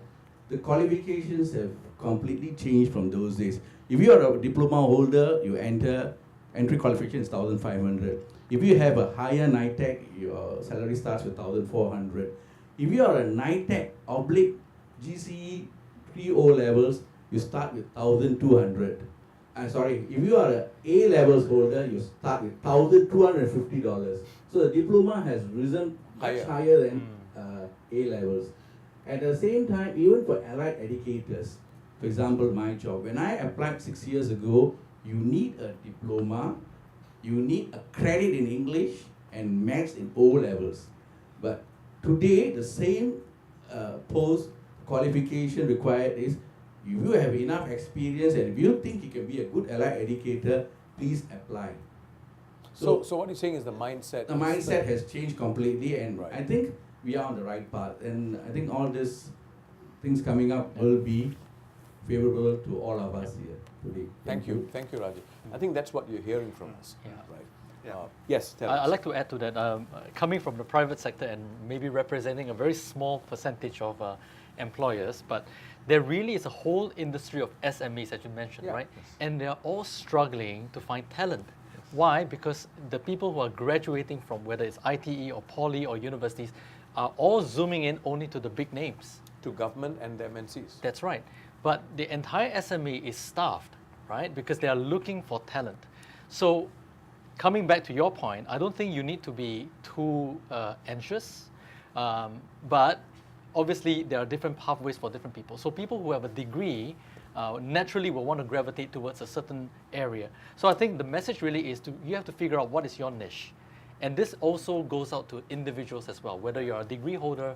I: the qualifications have completely changed from those days. If you are a diploma holder, you entry qualification is 1,500. If you have a higher NITEC, your salary starts with 1,400. If you are a NITEC / GCE 3 O levels, you start with 1,200. If you are a A levels holder, you start with $1,250. So the diploma has risen much higher than A levels. At the same time, even for allied educators, for example, my job, when I applied 6 years ago, you need a diploma, you need a credit in English and maths in O levels. But today, the same post qualification required is, if you have enough experience and if you think you can be a good allied educator, please apply.
A: So what you're saying is the mindset.
I: The mindset has changed completely, and
A: right.
I: I think we are on the right path. And I think all these things coming up will be favorable to all of us here today.
A: Thank you, Raji. I think that's what you're hearing from us.
C: Yeah.
A: Right. Yes,
C: I'd like to add to that. Coming from the private sector and maybe representing a very small percentage of employers, but there really is a whole industry of SMEs, as you mentioned, right?
A: Yes.
C: And they are all struggling to find talent. Why? Because the people who are graduating from whether it's ITE or poly or universities are all zooming in only to the big names.
A: To government and the MNCs.
C: That's right. But the entire SME is starved, right? Because they are looking for talent. So coming back to your point, I don't think you need to be too anxious. But obviously, there are different pathways for different people. So people who have a degree naturally will want to gravitate towards a certain area. So I think the message really is you have to figure out what is your niche. And this also goes out to individuals as well, whether you're a degree holder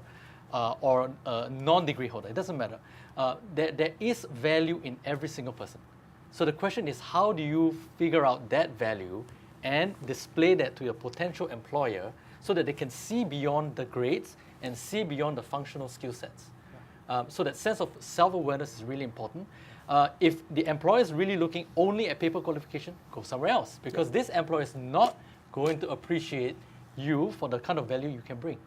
C: or a non-degree holder, it doesn't matter. There is value in every single person. So the question is, how do you figure out that value and display that to your potential employer so that they can see beyond the grades and see beyond the functional skill sets? So that sense of self-awareness is really important. If the employer is really looking only at paper qualification, go somewhere else, because this employer is not going to appreciate you for the kind of value you can bring.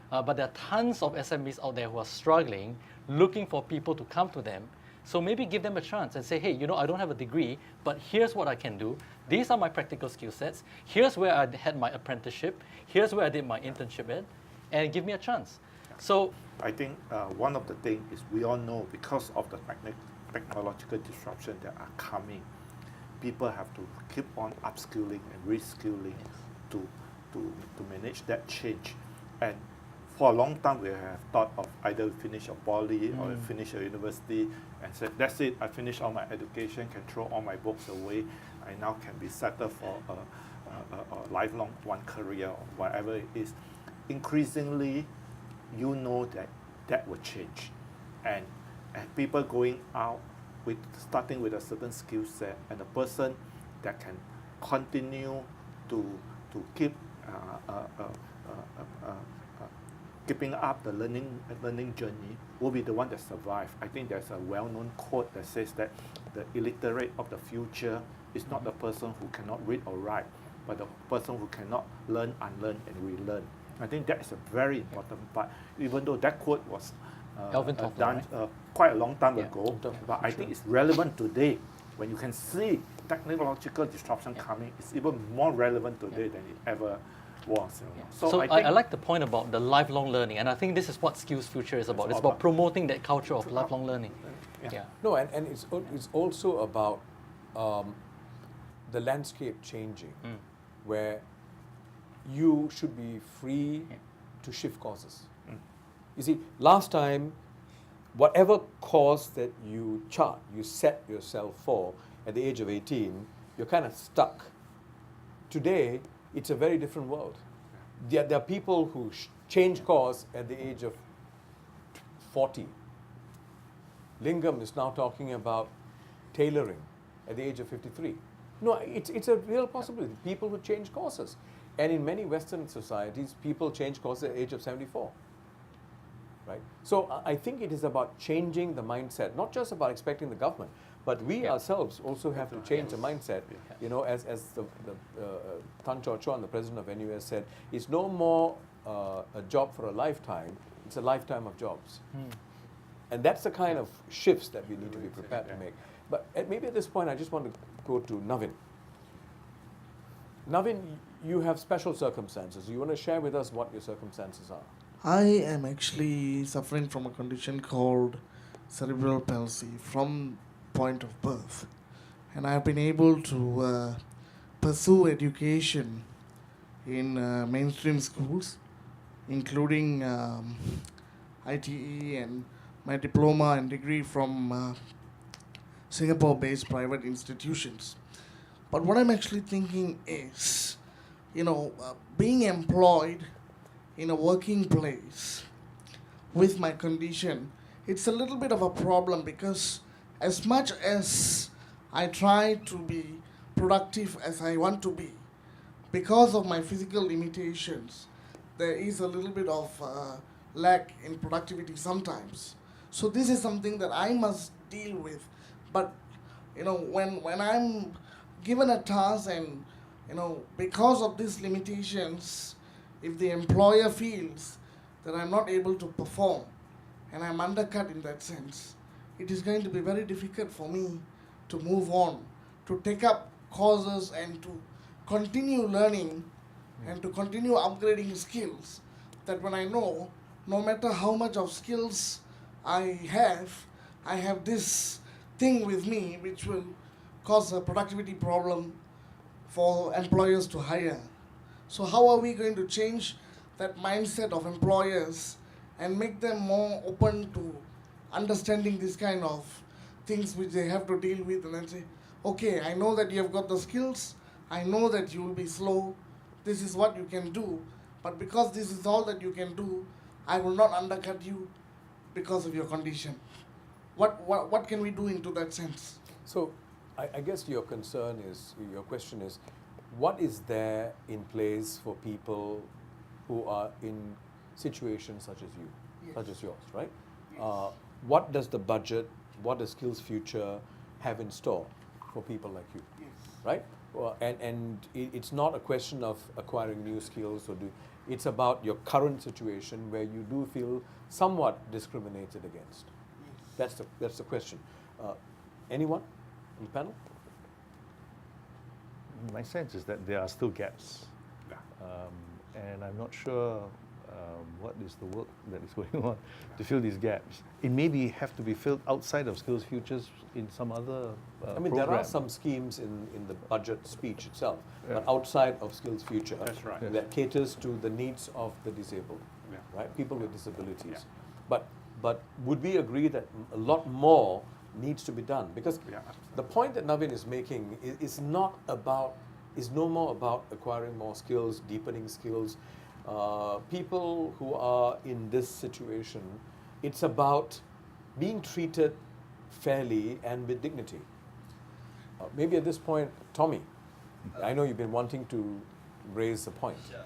C: But there are tons of SMEs out there who are struggling, looking for people to come to them. So maybe give them a chance and say, hey, I don't have a degree, but here's what I can do. These are my practical skill sets. Here's where I had my apprenticeship. Here's where I did my internship at, and give me a chance. So
D: I think one of the things is we all know because of the technological disruption that are coming, people have to keep on upskilling and reskilling to manage that change. And for a long time, we have thought of either finish a poly or finish a university and said, that's it, I finished all my education, can throw all my books away. I now can be settled for a lifelong one career or whatever it is. Increasingly, that will change. And people going out starting with a certain skill set and a person that can continue to keep keeping up the learning journey will be the one that survive. I think there's a well-known quote that says that the illiterate of the future is not the person who cannot read or write, but the person who cannot learn, unlearn, and relearn. I think that is a very important part, even though that quote was done quite a long time ago, but I think it's relevant today. When you can see technological disruption coming, it's even more relevant today than it ever was.
C: So I like the point about the lifelong learning, and I think this is what SkillsFuture is about. It's about promoting that culture of lifelong learning.
A: No, and it's also about the landscape changing, where you should be free to shift courses. You see, last time, whatever course that you set yourself for at the age of 18, you're kind of stuck. Today, it's a very different world. There are people who change course at the age of 40. Lingam is now talking about tailoring at the age of 53. No, it's a real possibility. People who change courses. And in many Western societies, people change courses at the age of 74. Right? So I think it is about changing the mindset, not just about expecting the government, but we ourselves also have to change the mindset. As the Tan Chow Chuan, the president of NUS, said, it's no more a job for a lifetime, it's a lifetime of jobs. And that's the kind of shifts that we need to be prepared to make. But maybe at this point, I just want to go to Navin. Navin, you have special circumstances. You want to share with us what your circumstances are?
J: I am actually suffering from a condition called cerebral palsy from point of birth. And I have been able to pursue education in mainstream schools, including ITE and my diploma and degree from Singapore-based private institutions. But what I'm actually thinking is, being employed in a working place with my condition, it's a little bit of a problem because as much as I try to be productive as I want to be, because of my physical limitations, there is a little bit of lack in productivity sometimes. So this is something that I must deal with. But when I'm given a task and because of these limitations, if the employer feels that I'm not able to perform and I'm undercut in that sense, it is going to be very difficult for me to move on, to take up courses and to continue learning and to continue upgrading skills, that when I know, no matter how much of skills I have this thing with me which will cause a productivity problem for employers to hire. So how are we going to change that mindset of employers and make them more open to understanding this kind of things which they have to deal with, and then say, okay, I know that you have got the skills, I know that you will be slow, this is what you can do, but because this is all that you can do, I will not undercut you because of your condition. What can we do into that sense?
A: So I guess your question is, what is there in place for people who are in situations such as you,
J: Yes.
A: such as yours, right?
J: Yes.
A: What does the budget, what does SkillsFuture have in store for people like you,
J: Yes.
A: right? Well, and it's not a question of acquiring new skills it's about your current situation where you do feel somewhat discriminated against.
J: Yes.
A: That's the question. Anyone in the panel?
B: My sense is that there are still gaps. And I'm not sure what is the work that is going on to fill these gaps. It may have to be filled outside of SkillsFutures in some other
A: There are
B: program.
A: some schemes in the budget speech itself,
B: Yeah.
A: but outside of SkillsFuture
D: That's right.
B: Yes.
A: that caters to the needs of the disabled,
D: Yeah.
A: right? People with disabilities.
D: Yeah.
A: But would we agree that a lot more needs to be done? Because
D: Yeah.
A: the point that Navin is making is no more about acquiring more skills, deepening skills. People who are in this situation, it's about being treated fairly and with dignity. Maybe at this point, Tommy, I know you've been wanting to raise a point.
K: Sure.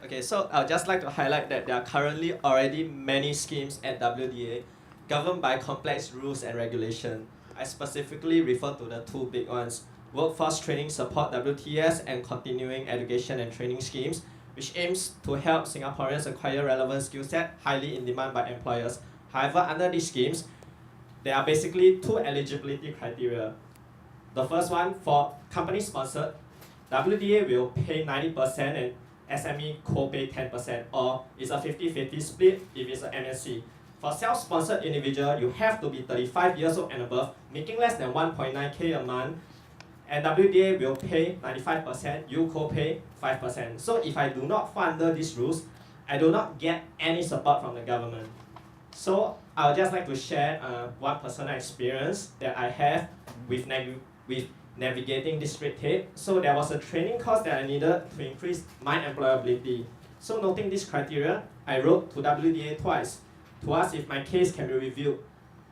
K: Okay, so I'd just like to highlight that there are currently already many schemes at WDA governed by complex rules and regulation. I specifically refer to the two big ones: Workforce Training Support WTS and Continuing Education and Training Schemes, which aims to help Singaporeans acquire relevant skill set highly in demand by employers. However, under these schemes, there are basically two eligibility criteria. The first one, for company-sponsored, WDA will pay 90% and SME co-pay 10%, or it's a 50-50 split if it's an MNC. For self-sponsored individual, you have to be 35 years old and above, making less than 1.9K a month, and WDA will pay 95%, you co-pay 5%. So if I do not fall under these rules, I do not get any support from the government. So I would just like to share one personal experience that I have with navigating this red tape. So there was a training course that I needed to increase my employability. So noting this criteria, I wrote to WDA twice to ask if my case can be reviewed.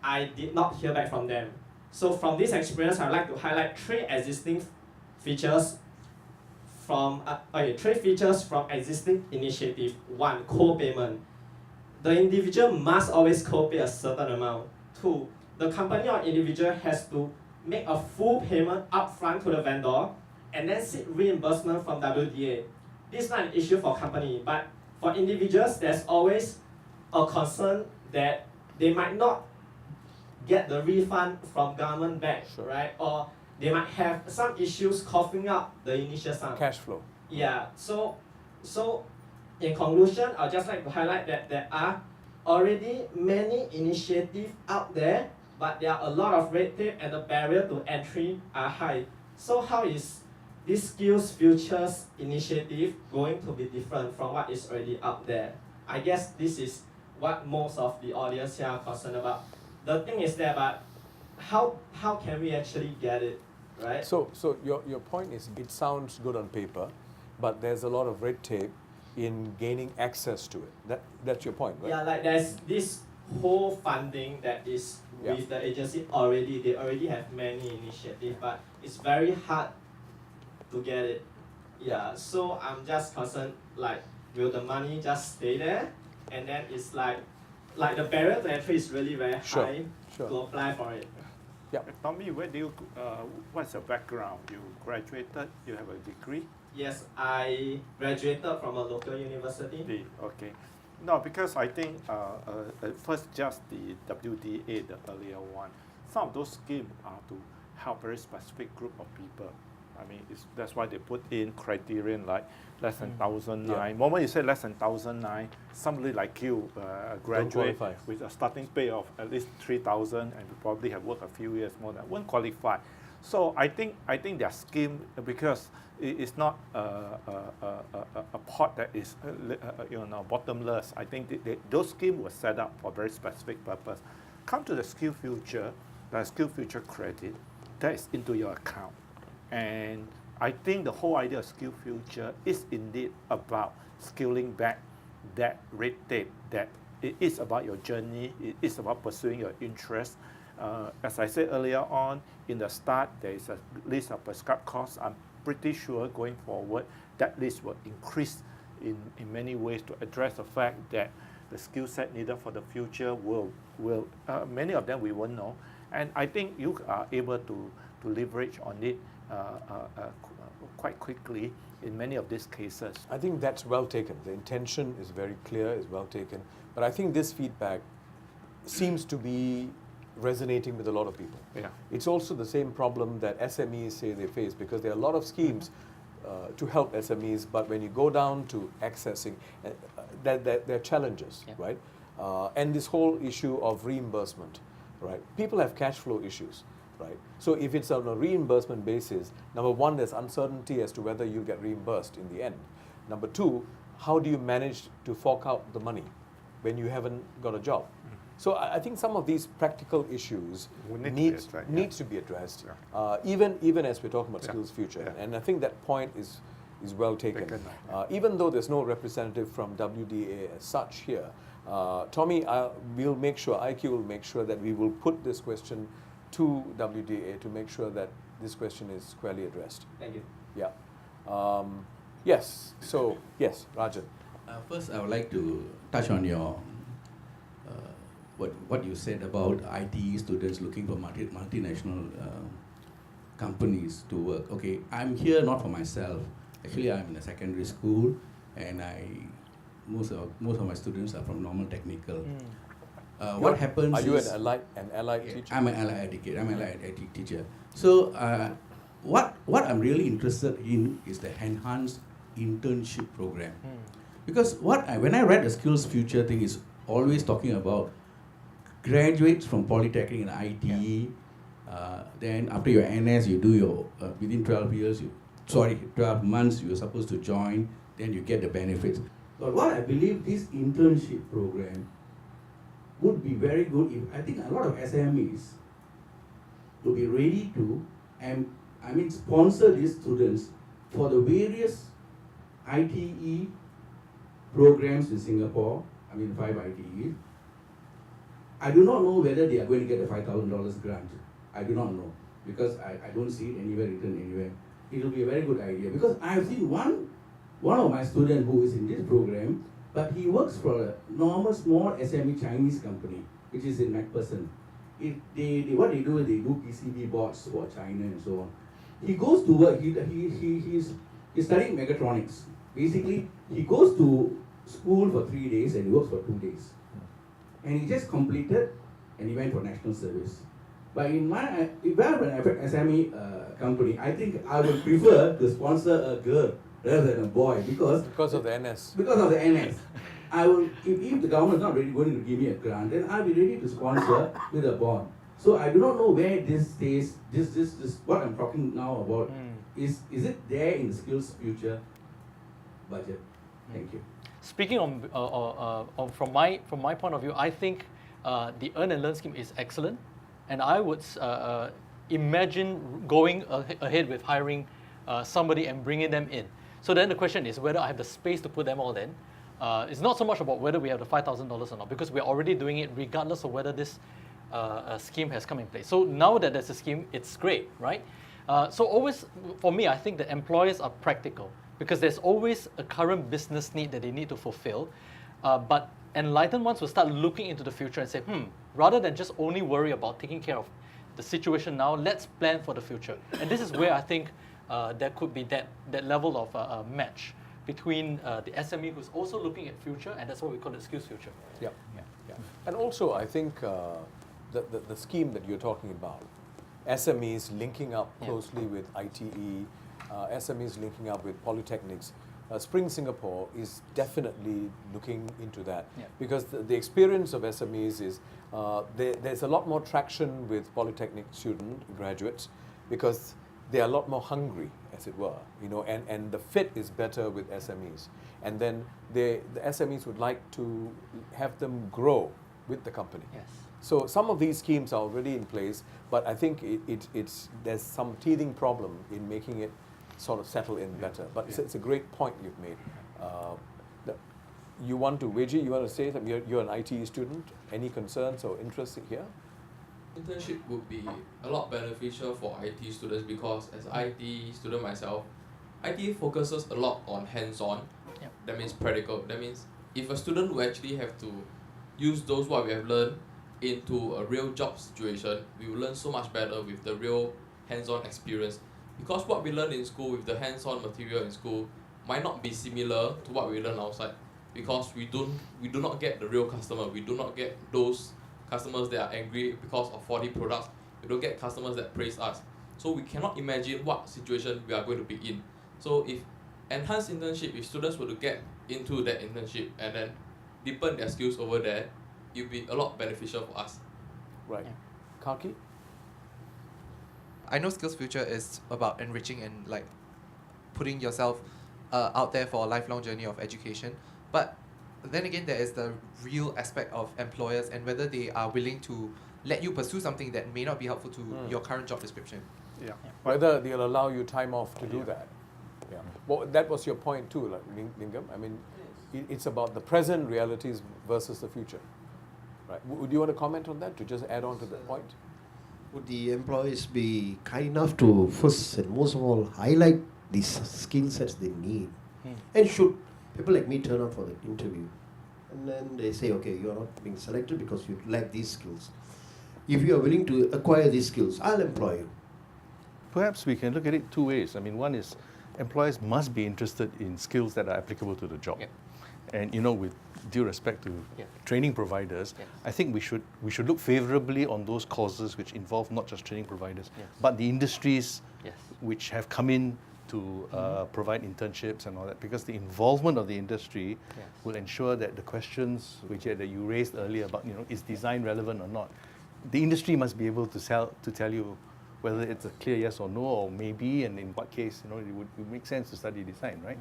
K: I did not hear back from them. So from this experience, I'd like to highlight three features from existing initiative. One, co-payment. The individual must always co-pay a certain amount. Two, the company or individual has to make a full payment upfront to the vendor and then seek reimbursement from WDA. This is not an issue for company, but for individuals, there's always a concern that they might not get the refund from government back,
A: Sure.
K: right? Or they might have some issues coughing up the initial sum.
A: Cash flow.
K: Yeah, so in conclusion, I'd just like to highlight that there are already many initiatives out there, but there are a lot of red tape and the barrier to entry are high. So how is this SkillsFuture initiative going to be different from what is already out there? I guess this is what most of the audience here are concerned about. The thing is that, but how can we actually get it, right?
A: So your point is, it sounds good on paper, but there's a lot of red tape in gaining access to it. That's your point, right?
K: Yeah, like there's this whole funding that is
A: Yeah.
K: with the agency already. They already have many initiatives, but it's very hard to get it. Yeah, so I'm just concerned, like, will the money just stay there? And then it's like the barrier to entry is really very
A: Sure,
K: high
A: sure.
K: to apply for it.
D: Tommy, where do you, what's your background? You graduated, you have a degree?
K: Yes, I graduated from a local university.
D: Okay. No, because I think first just the WDA, the earlier one, some of those schemes are to help very specific group of people. I mean, that's why they put in criterion like less than 1,009.
A: Yeah.
D: Moment you say less than 1,009, somebody like you, graduate
A: qualify.
D: with a starting pay of at least 3,000 and you probably have worked a few years more than won't qualify. So I think their scheme, because it's not a pot that is bottomless. I think those schemes were set up for a very specific purpose. Come to the SkillsFuture, the SkillsFuture credit, that is into your account. And I think the whole idea of SkillsFuture is indeed about scaling back that red tape, that it is about your journey, it is about pursuing your interests. As I said earlier on, in the start, there is a list of prescribed courses. I'm pretty sure going forward, that list will increase in many ways to address the fact that the skill set needed for the future will many of them we won't know. And I think you are able to leverage on it quite quickly in many of these cases.
A: I think that's well taken. The intention is very clear, is well taken. But I think this feedback seems to be resonating with a lot of people.
D: Yeah.
A: It's also the same problem that SMEs say they face, because there are a lot of schemes to help SMEs, but when you go down to accessing, there are challenges,
C: Yeah.
A: right? And this whole issue of reimbursement, right? People have cash flow issues, right? So if it's on a reimbursement basis, number one, there's uncertainty as to whether you get reimbursed in the end. Number two, how do you manage to fork out the money when you haven't got a job? So I think some of these practical issues needs to be addressed, even as we're talking about SkillsFuture.
D: Yeah.
A: And I think that point is well taken. Even though there's no representative from WDA as such here, Tommy, we'll make sure, IQ will make sure that we will put this question to WDA to make sure that this question is squarely addressed.
K: Thank you.
A: Yeah. Yes. So, yes, Rajan.
I: First, I would like to touch on your what you said about IT students looking for multinational companies to work. Okay, I'm here not for myself. Actually, I'm in a secondary school, and most of my students are from normal technical. What happens?
A: Are you
I: is,
A: an allied teacher?
I: I'm an allied educator. I'm an allied teacher. So what I'm really interested in is the enhanced internship program. Because when I read the SkillsFuture thing, is always talking about graduates from Polytechnic and IT. Then after your NS, you do your within 12 months you're supposed to join. Then you get the benefits. But what I believe this internship program would be very good if I think a lot of SMEs will be ready to sponsor these students for the various ITE programs in Singapore. 5 ITEs. I do not know whether they are going to get a $5,000 grant. I do not know, because I don't see it anywhere written anywhere. It will be a very good idea, because I have seen one of my students who is in this program, but he works for a normal small SME Chinese company, which is in MacPherson. What they do is they do PCB boards for China and so on. He goes to work, he's studying mechatronics. Basically, he goes to school for 3 days and he works for 2 days. And he just completed and he went for national service. But if I have an SME company, I think I would prefer to sponsor a girl rather than a boy, because
A: of the NS.
I: Because of the NS. I will, if the government is not really going to give me a grant, then I'll be ready to sponsor with a bond. So I do not know where this stays. This what I'm talking now about. Is it there in the SkillsFuture budget? Thank you.
C: Speaking from my point of view, I think the Earn and Learn scheme is excellent, and I would imagine going ahead with hiring somebody and bringing them in. So then the question is whether I have the space to put them all in. It's not so much about whether we have the $5,000 or not, because we're already doing it regardless of whether this scheme has come in place. So now that there's a scheme, it's great, right? So always, for me, I think that employers are practical, because there's always a current business need that they need to fulfill. But enlightened ones will start looking into the future and say, rather than just only worry about taking care of the situation now, let's plan for the future. And this is where I think there could be that level of match between the SME who's also looking at future, and that's what we call it SkillsFuture.
A: Yeah. And also, I think the scheme that you're talking about, SMEs linking up closely with ITE, SMEs linking up with polytechnics. Spring Singapore is definitely looking into that, because the experience of SMEs is there's a lot more traction with polytechnic graduates, because they are a lot more hungry, as it were, and the fit is better with SMEs. And then the SMEs would like to have them grow with the company.
C: Yes.
A: So some of these schemes are already in place, but I think there's some teething problem in making it sort of settle in better. But it's a great point you've made. You want to, Weiji, you want to say that you're an IT student? Any concerns or interests here?
E: Internship would be a lot beneficial for IT students, because as an IT student myself, IT focuses a lot on hands-on.
C: Yep.
E: That means practical. That means if a student will actually have to use those what we have learned into a real job situation, we will learn so much better with the real hands-on experience. Because what we learn in school with the hands-on material in school might not be similar to what we learn outside, because we do not get the real customer. We do not get those customers that are angry because of faulty products. We don't get customers that praise us. So we cannot imagine what situation we are going to be in. So if enhanced internship, if students were to get into that internship and then deepen their skills over there, it will be a lot beneficial for us.
A: Right. Kaki?
L: I know SkillsFuture is about enriching and like putting yourself out there for a lifelong journey of education, but then again there is the real aspect of employers and whether they are willing to let you pursue something that may not be helpful to your current job description.
D: Yeah.
A: Whether they'll allow you time off to do that. Yeah. Well, that was your point too, like, Lingam. I mean, it's about the present realities versus the future. Right. Would you want to comment on that, to just add on to that point?
F: Would the employees be kind enough to first and most of all highlight these skill sets they need? And should people like me turn up for the interview and then they say, okay, you are not being selected because you lack these skills. If you are willing to acquire these skills, I'll employ you.
B: Perhaps we can look at it two ways. I mean, one is employers must be interested in skills that are applicable to the job.
C: Yep.
B: And with due respect to training providers, I think we should look favorably on those courses which involve not just training providers, but the industries which have come in to provide internships and all that, because the involvement of the industry will ensure that the questions that you raised earlier about, is design relevant or not, the industry must be able to tell you whether it's a clear yes or no, or maybe, and in what case, it would make sense to study design, right?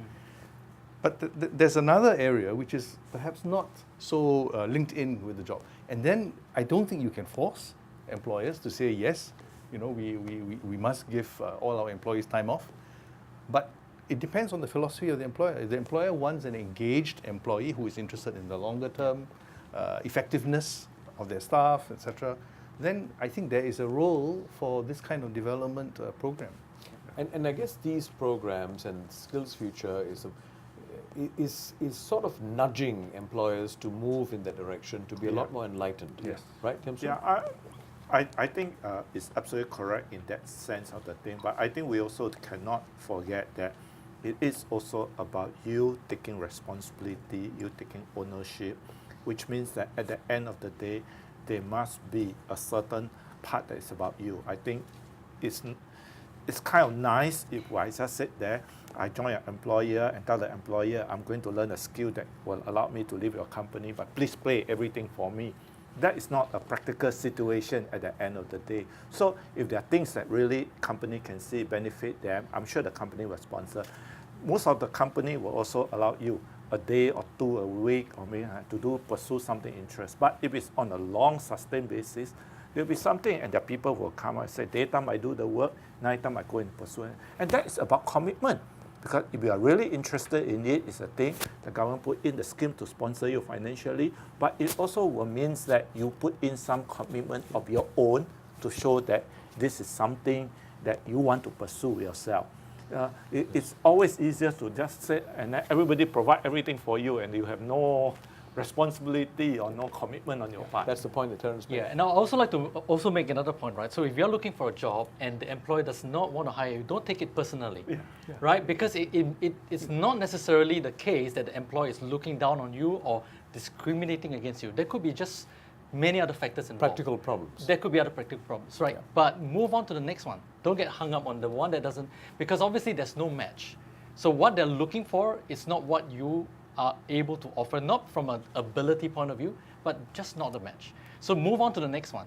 B: But there's another area which is perhaps not so linked in with the job. And then I don't think you can force employers to say, yes, we must give all our employees time off. But it depends on the philosophy of the employer. If the employer wants an engaged employee who is interested in the longer term effectiveness of their staff, etc., then I think there is a role for this kind of development program.
A: And I guess these programs and SkillsFuture is sort of nudging employers to move in that direction, to be a lot more enlightened.
B: Yes.
A: Right, Thiam Soon?
D: Yeah, I think it's absolutely correct in that sense of the thing, but I think we also cannot forget that it is also about you taking responsibility, you taking ownership, which means that at the end of the day, there must be a certain part that is about you. I think it's kind of nice if I just sit there, I join an employer and tell the employer, I'm going to learn a skill that will allow me to leave your company, but please pay everything for me. That is not a practical situation at the end of the day. So if there are things that really company can see benefit them, I'm sure the company will sponsor. Most of the company will also allow you a day or two a week or maybe to pursue something interest. But if it's on a long sustained basis, there'll be something, and the people will come and say, daytime I do the work, nighttime I go and pursue it. And that is about commitment. Because if you are really interested in it, it's a thing, the government put in the scheme to sponsor you financially, but it also will means that you put in some commitment of your own to show that this is something that you want to pursue yourself. It's always easier to just say, and everybody provide everything for you, and you have no responsibility or no commitment on your part.
A: That's the point that Terence made.
C: Yeah, and I'd also like to also make another point, right? So if you're looking for a job and the employer does not want to hire you, don't take it personally, right? Because it's not necessarily the case that the employer is looking down on you or discriminating against you. There could be just many other factors involved.
A: Practical problems.
C: There could be other practical problems, right?
A: Yeah.
C: But move on to the next one. Don't get hung up on the one that doesn't, because obviously there's no match. So what they're looking for is not what you are able to offer, not from an ability point of view, but just not the match. So move on to the next one.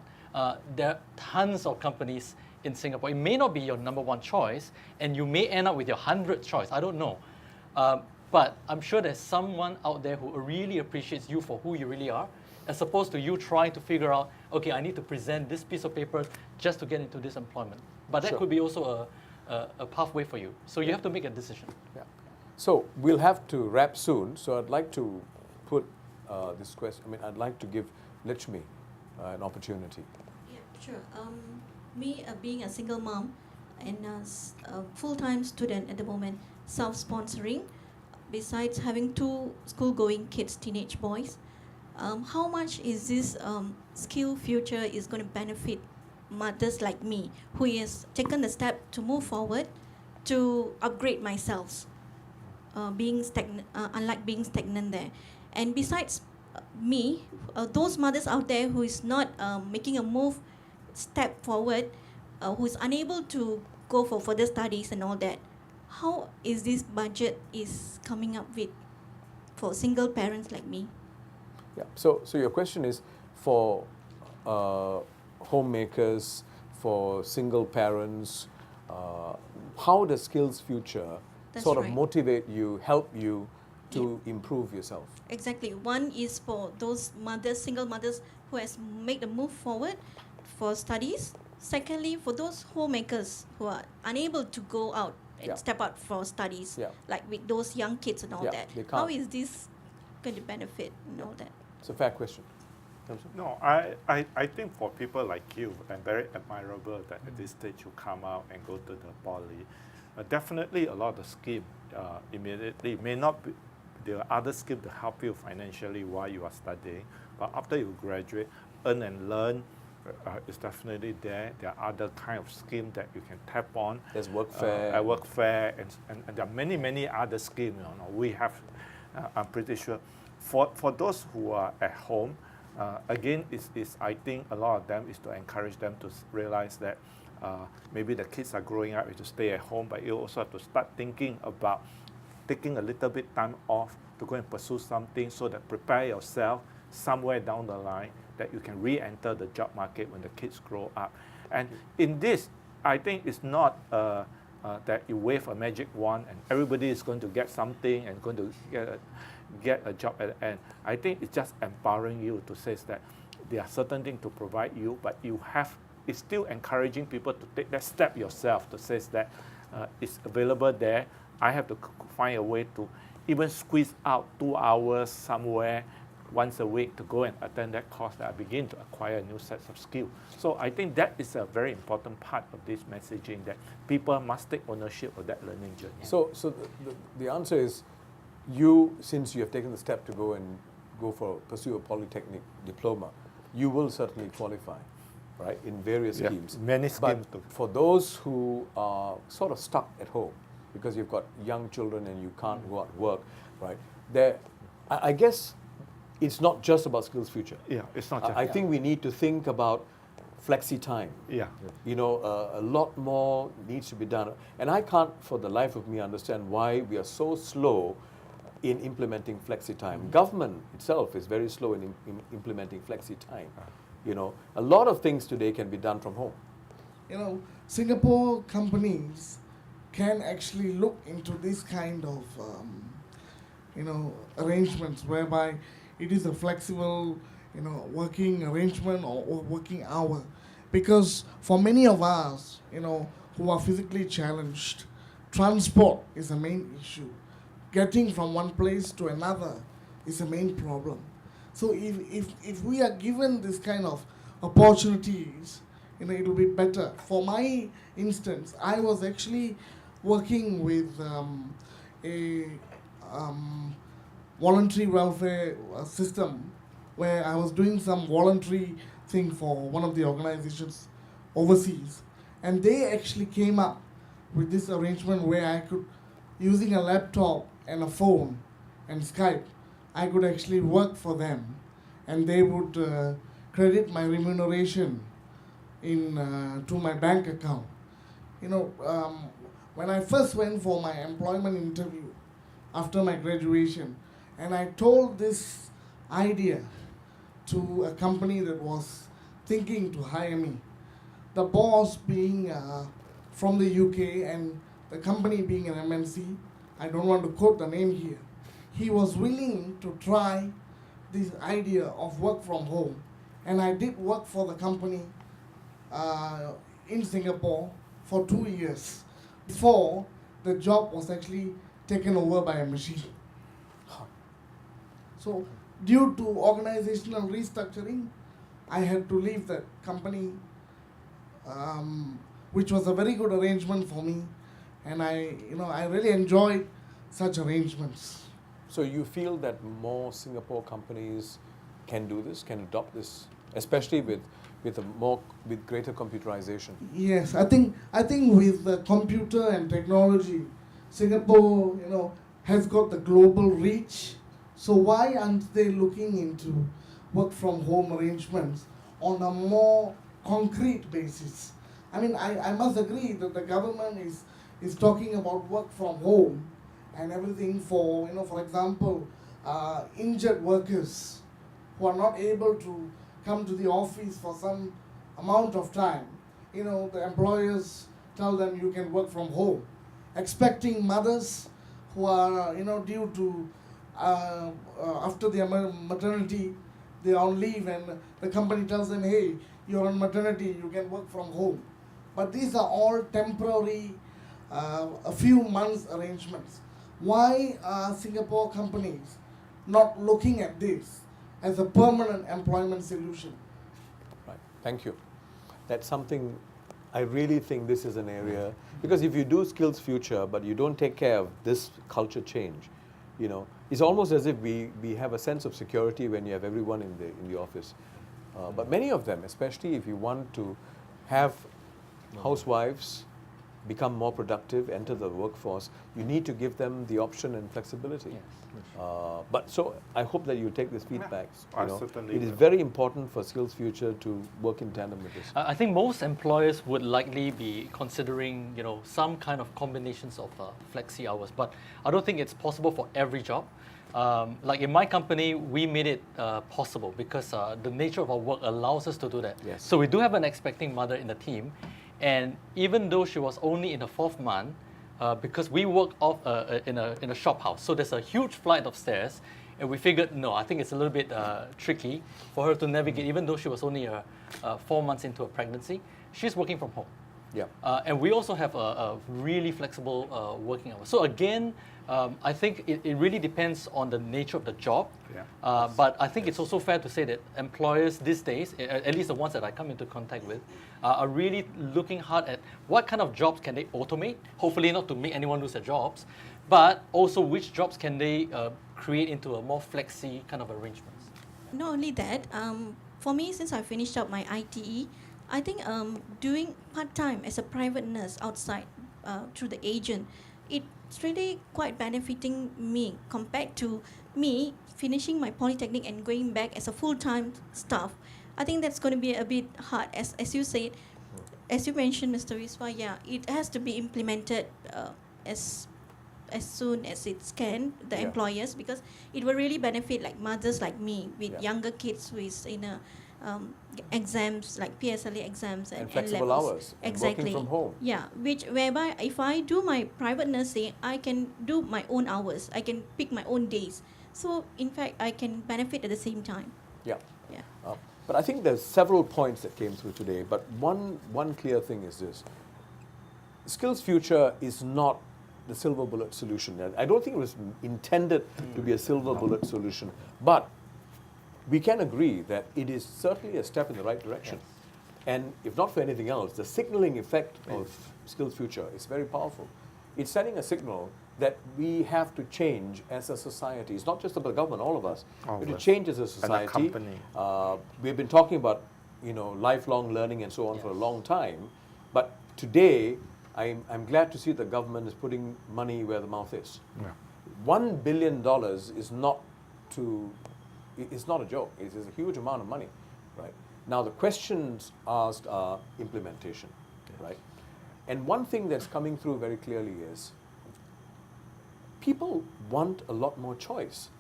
C: There are tons of companies in Singapore. It may not be your number one choice, and you may end up with your 100th choice. I don't know. But I'm sure there's someone out there who really appreciates you for who you really are, as opposed to you trying to figure out, okay, I need to present this piece of paper just to get into this employment. But that
A: Sure.
C: could be also a pathway for you. So you have to make a decision.
A: Yeah. So we'll have to wrap soon. So I'd like to put this question. I mean, I'd like to give Lichmi an opportunity.
M: Yeah, sure. Me being a single mom and a full-time student at the moment, self-sponsoring, besides having 2 school-going kids, teenage boys, how much is this SkillsFuture is going to benefit mothers like me, who has taken the step to move forward to upgrade myself, unlike being stagnant there. And besides me, those mothers out there who is not making a step forward, who is unable to go for further studies and all that, how is this budget is coming up with for single parents like me?
A: Yeah. So your question is for homemakers, for single parents. How does SkillsFuture
M: That's
A: sort of
M: right.
A: motivate you, help you to improve yourself?
M: Exactly. One is for those mothers, single mothers who has made a move forward for studies. Secondly, for those homemakers who are unable to go out and
A: Yeah.
M: step out for studies,
A: Yeah.
M: like with those young kids and all
A: Yeah,
M: that.
A: they
M: How
A: can't.
M: is this going to benefit and all that?
A: It's a fair question.
D: No, I think for people like you, and very admirable that at this stage you come out and go to the poly. Definitely a lot of the scheme immediately may not be, there are other schemes to help you financially while you are studying, but after you graduate, earn and learn is definitely there. There are other kind of schemes that you can tap on.
A: There's workfare.
D: Workfare, and there are many other schemes. We have, I'm pretty sure, for those who are at home, again, I think a lot of them is to encourage them to realize that maybe the kids are growing up, you have to stay at home, but you also have to start thinking about taking a little bit time off to go and pursue something so that prepare yourself somewhere down the line that you can re-enter the job market when the kids grow up. And in this, I think it's not that you wave a magic wand and everybody is going to get something and going to get a job at the end. I think it's just empowering you to say that there are certain things to provide you, but it's still encouraging people to take that step yourself to say that it's available there. I have to find a way to even squeeze out 2 hours somewhere once a week to go and attend that course that I begin to acquire new sets of skills. So I think that is a very important part of this messaging, that people must take ownership of that learning journey.
A: So the answer is, since you have taken the step to pursue a polytechnic diploma, you will certainly qualify, right, in various schemes.
D: Many schemes
A: But for those who are sort of stuck at home because you've got young children and you can't go out and work, right, I guess it's not just about SkillsFuture.
D: Yeah, it's not just.
A: I think we need to think about flexi time.
D: Yeah.
A: A lot more needs to be done. And I can't for the life of me understand why we are so slow in implementing flexi time. Government itself is very slow in implementing flexi time. A lot of things today can be done from home.
J: Singapore companies can actually look into this kind of arrangements whereby it is a flexible working arrangement or working hour, because for many of us who are physically challenged, transport is the main issue. Getting from one place to another is the main problem. So if we are given this kind of opportunities, it will be better. For my instance, I was actually working with a voluntary welfare system where I was doing some voluntary thing for one of the organizations overseas. And they actually came up with this arrangement where I could, using a laptop and a phone and Skype, I could actually work for them. And they would credit my remuneration to my bank account. When I first went for my employment interview after my graduation, and I told this idea to a company that was thinking to hire me, the boss being from the UK and the company being an MNC, I don't want to quote the name here, he was willing to try this idea of work from home. And I did work for the company in Singapore for 2 years before the job was actually taken over by a machine. So due to organizational restructuring, I had to leave that company, which was a very good arrangement for me, and I really enjoyed such arrangements.
A: So you feel that more Singapore companies can do this, can adopt this, especially with greater computerization?
J: Yes, I think with the computer and technology, Singapore, has got the global reach. So why aren't they looking into work from home arrangements on a more concrete basis? I mean, I must agree that the government is talking about work from home and everything for example, injured workers who are not able to come to the office for some amount of time. The employers tell them you can work from home. Expecting mothers who are, due to, after their maternity, they are on leave and the company tells them, hey, you're on maternity, you can work from home. But these are all temporary, a few months arrangements. Why are Singapore companies not looking at this as a permanent employment solution?
A: Right, thank you. That's something I really think this is an area, because if you do SkillsFuture but you don't take care of this culture change, it's almost as if we have a sense of security when you have everyone in the office. But many of them, especially if you want to have housewives become more productive, enter the workforce, you need to give them the option and flexibility. But so I hope that you take this feedback. It is very important for SkillsFuture to work in tandem with this.
C: I think most employers would likely be considering, some kind of combinations of flexi hours, but I don't think it's possible for every job. Like in my company, we made it possible because the nature of our work allows us to do that.
A: Yes.
C: So we do have an expecting mother in the team, and even though she was only in the 4th month, because we work off in a shop house, so there's a huge flight of stairs, and we figured, no, I think it's a little bit tricky for her to navigate, even though she was only 4 months into a pregnancy. She's working from home.
A: Yeah.
C: And we also have a really flexible working hours. So again, I think it really depends on the nature of the job.
D: Yeah.
C: But I think it's also fair to say that employers these days, at least the ones that I come into contact with, are really looking hard at what kind of jobs can they automate, hopefully not to make anyone lose their jobs, but also which jobs can they create into a more flexi kind of arrangements.
M: Not only that, for me, since I finished up my ITE, I think doing part-time as a private nurse outside through the agent, it's really quite benefiting me compared to me finishing my polytechnic and going back as a full-time staff. I think that's going to be a bit hard, as you said, as you mentioned, Mr. Viswa. Yeah, it has to be implemented as soon as it can, the employers, because it will really benefit like mothers like me with younger kids who is in a exams like PSLE exams and
A: flexible
M: levels.
A: hours,
M: Exactly.
A: working from home.
M: Yeah, whereby if I do my private nursing, I can do my own hours. I can pick my own days. So in fact, I can benefit at the same time.
A: Yeah.
M: Yeah.
A: But I think there's several points that came through today. But one clear thing is this: SkillsFuture is not the silver bullet solution. I don't think it was intended to be a silver bullet solution, but we can agree that it is certainly a step in the right direction. And if not for anything else, the signaling effect of SkillsFuture is very powerful. It's sending a signal that we have to change as a society. It's not just about the government, all of us. We have to change as a society.
D: And a company.
A: We've been talking about lifelong learning and so on for a long time, but today I'm glad to see the government is putting money where the mouth is.
D: Yeah.
A: $1 billion is not a joke. It is a huge amount of money, right? Now the questions asked are implementation, right? And one thing that's coming through very clearly is people want a lot more choice.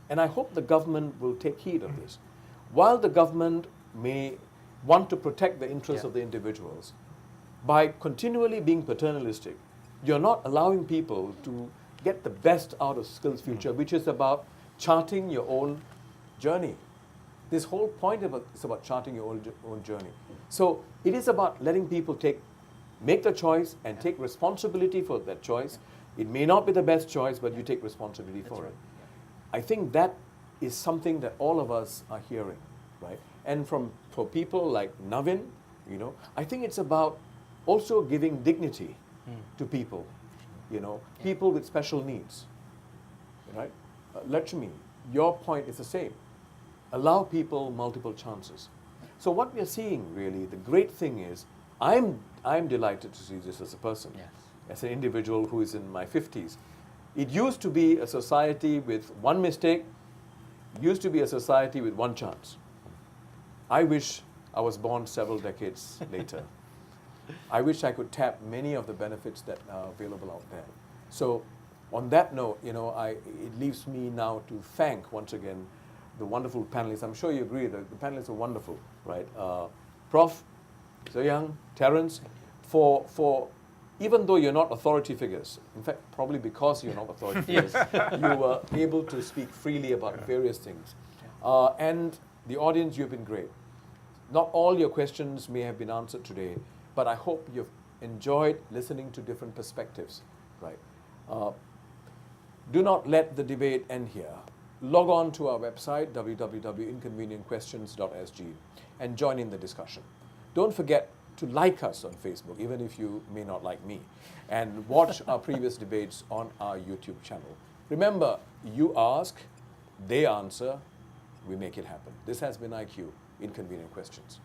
A: And I hope the government will take heed of this. While the government may want to protect the interests of the individuals, by continually being paternalistic, you're not allowing people to get the best out of SkillsFuture, which is about charting your own journey. This whole point is about charting your own journey. So it is about letting people make the choice and take responsibility for that choice. It may not be the best choice, but you take responsibility for it. I think that is something that all of us are hearing, right? And for people like Navin, I think it's about also giving dignity to people, people with special needs, right? Lakshmi, your point is the same. Allow people multiple chances. So what we are seeing really, the great thing is, I'm delighted to see this as a person, as an individual who is in my 50s. It used to be a society with one mistake, used to be a society with one chance. I wish I was born several decades later. I wish I could tap many of the benefits that are available out there. So on that note, it leaves me now to thank once again the wonderful panelists. I'm sure you agree that the panelists are wonderful, right? Prof. Tzu Yang, Terence, for even though you're not authority figures, in fact, probably because you're not authority figures, you were able to speak freely about various things. And the audience, you've been great. Not all your questions may have been answered today, but I hope you've enjoyed listening to different perspectives, right? Do not let the debate end here. Log on to our website, www.inconvenientquestions.sg, and join in the discussion. Don't forget to like us on Facebook, even if you may not like me, and watch our previous debates on our YouTube channel. Remember, you ask, they answer, we make it happen. This has been IQ, Inconvenient Questions.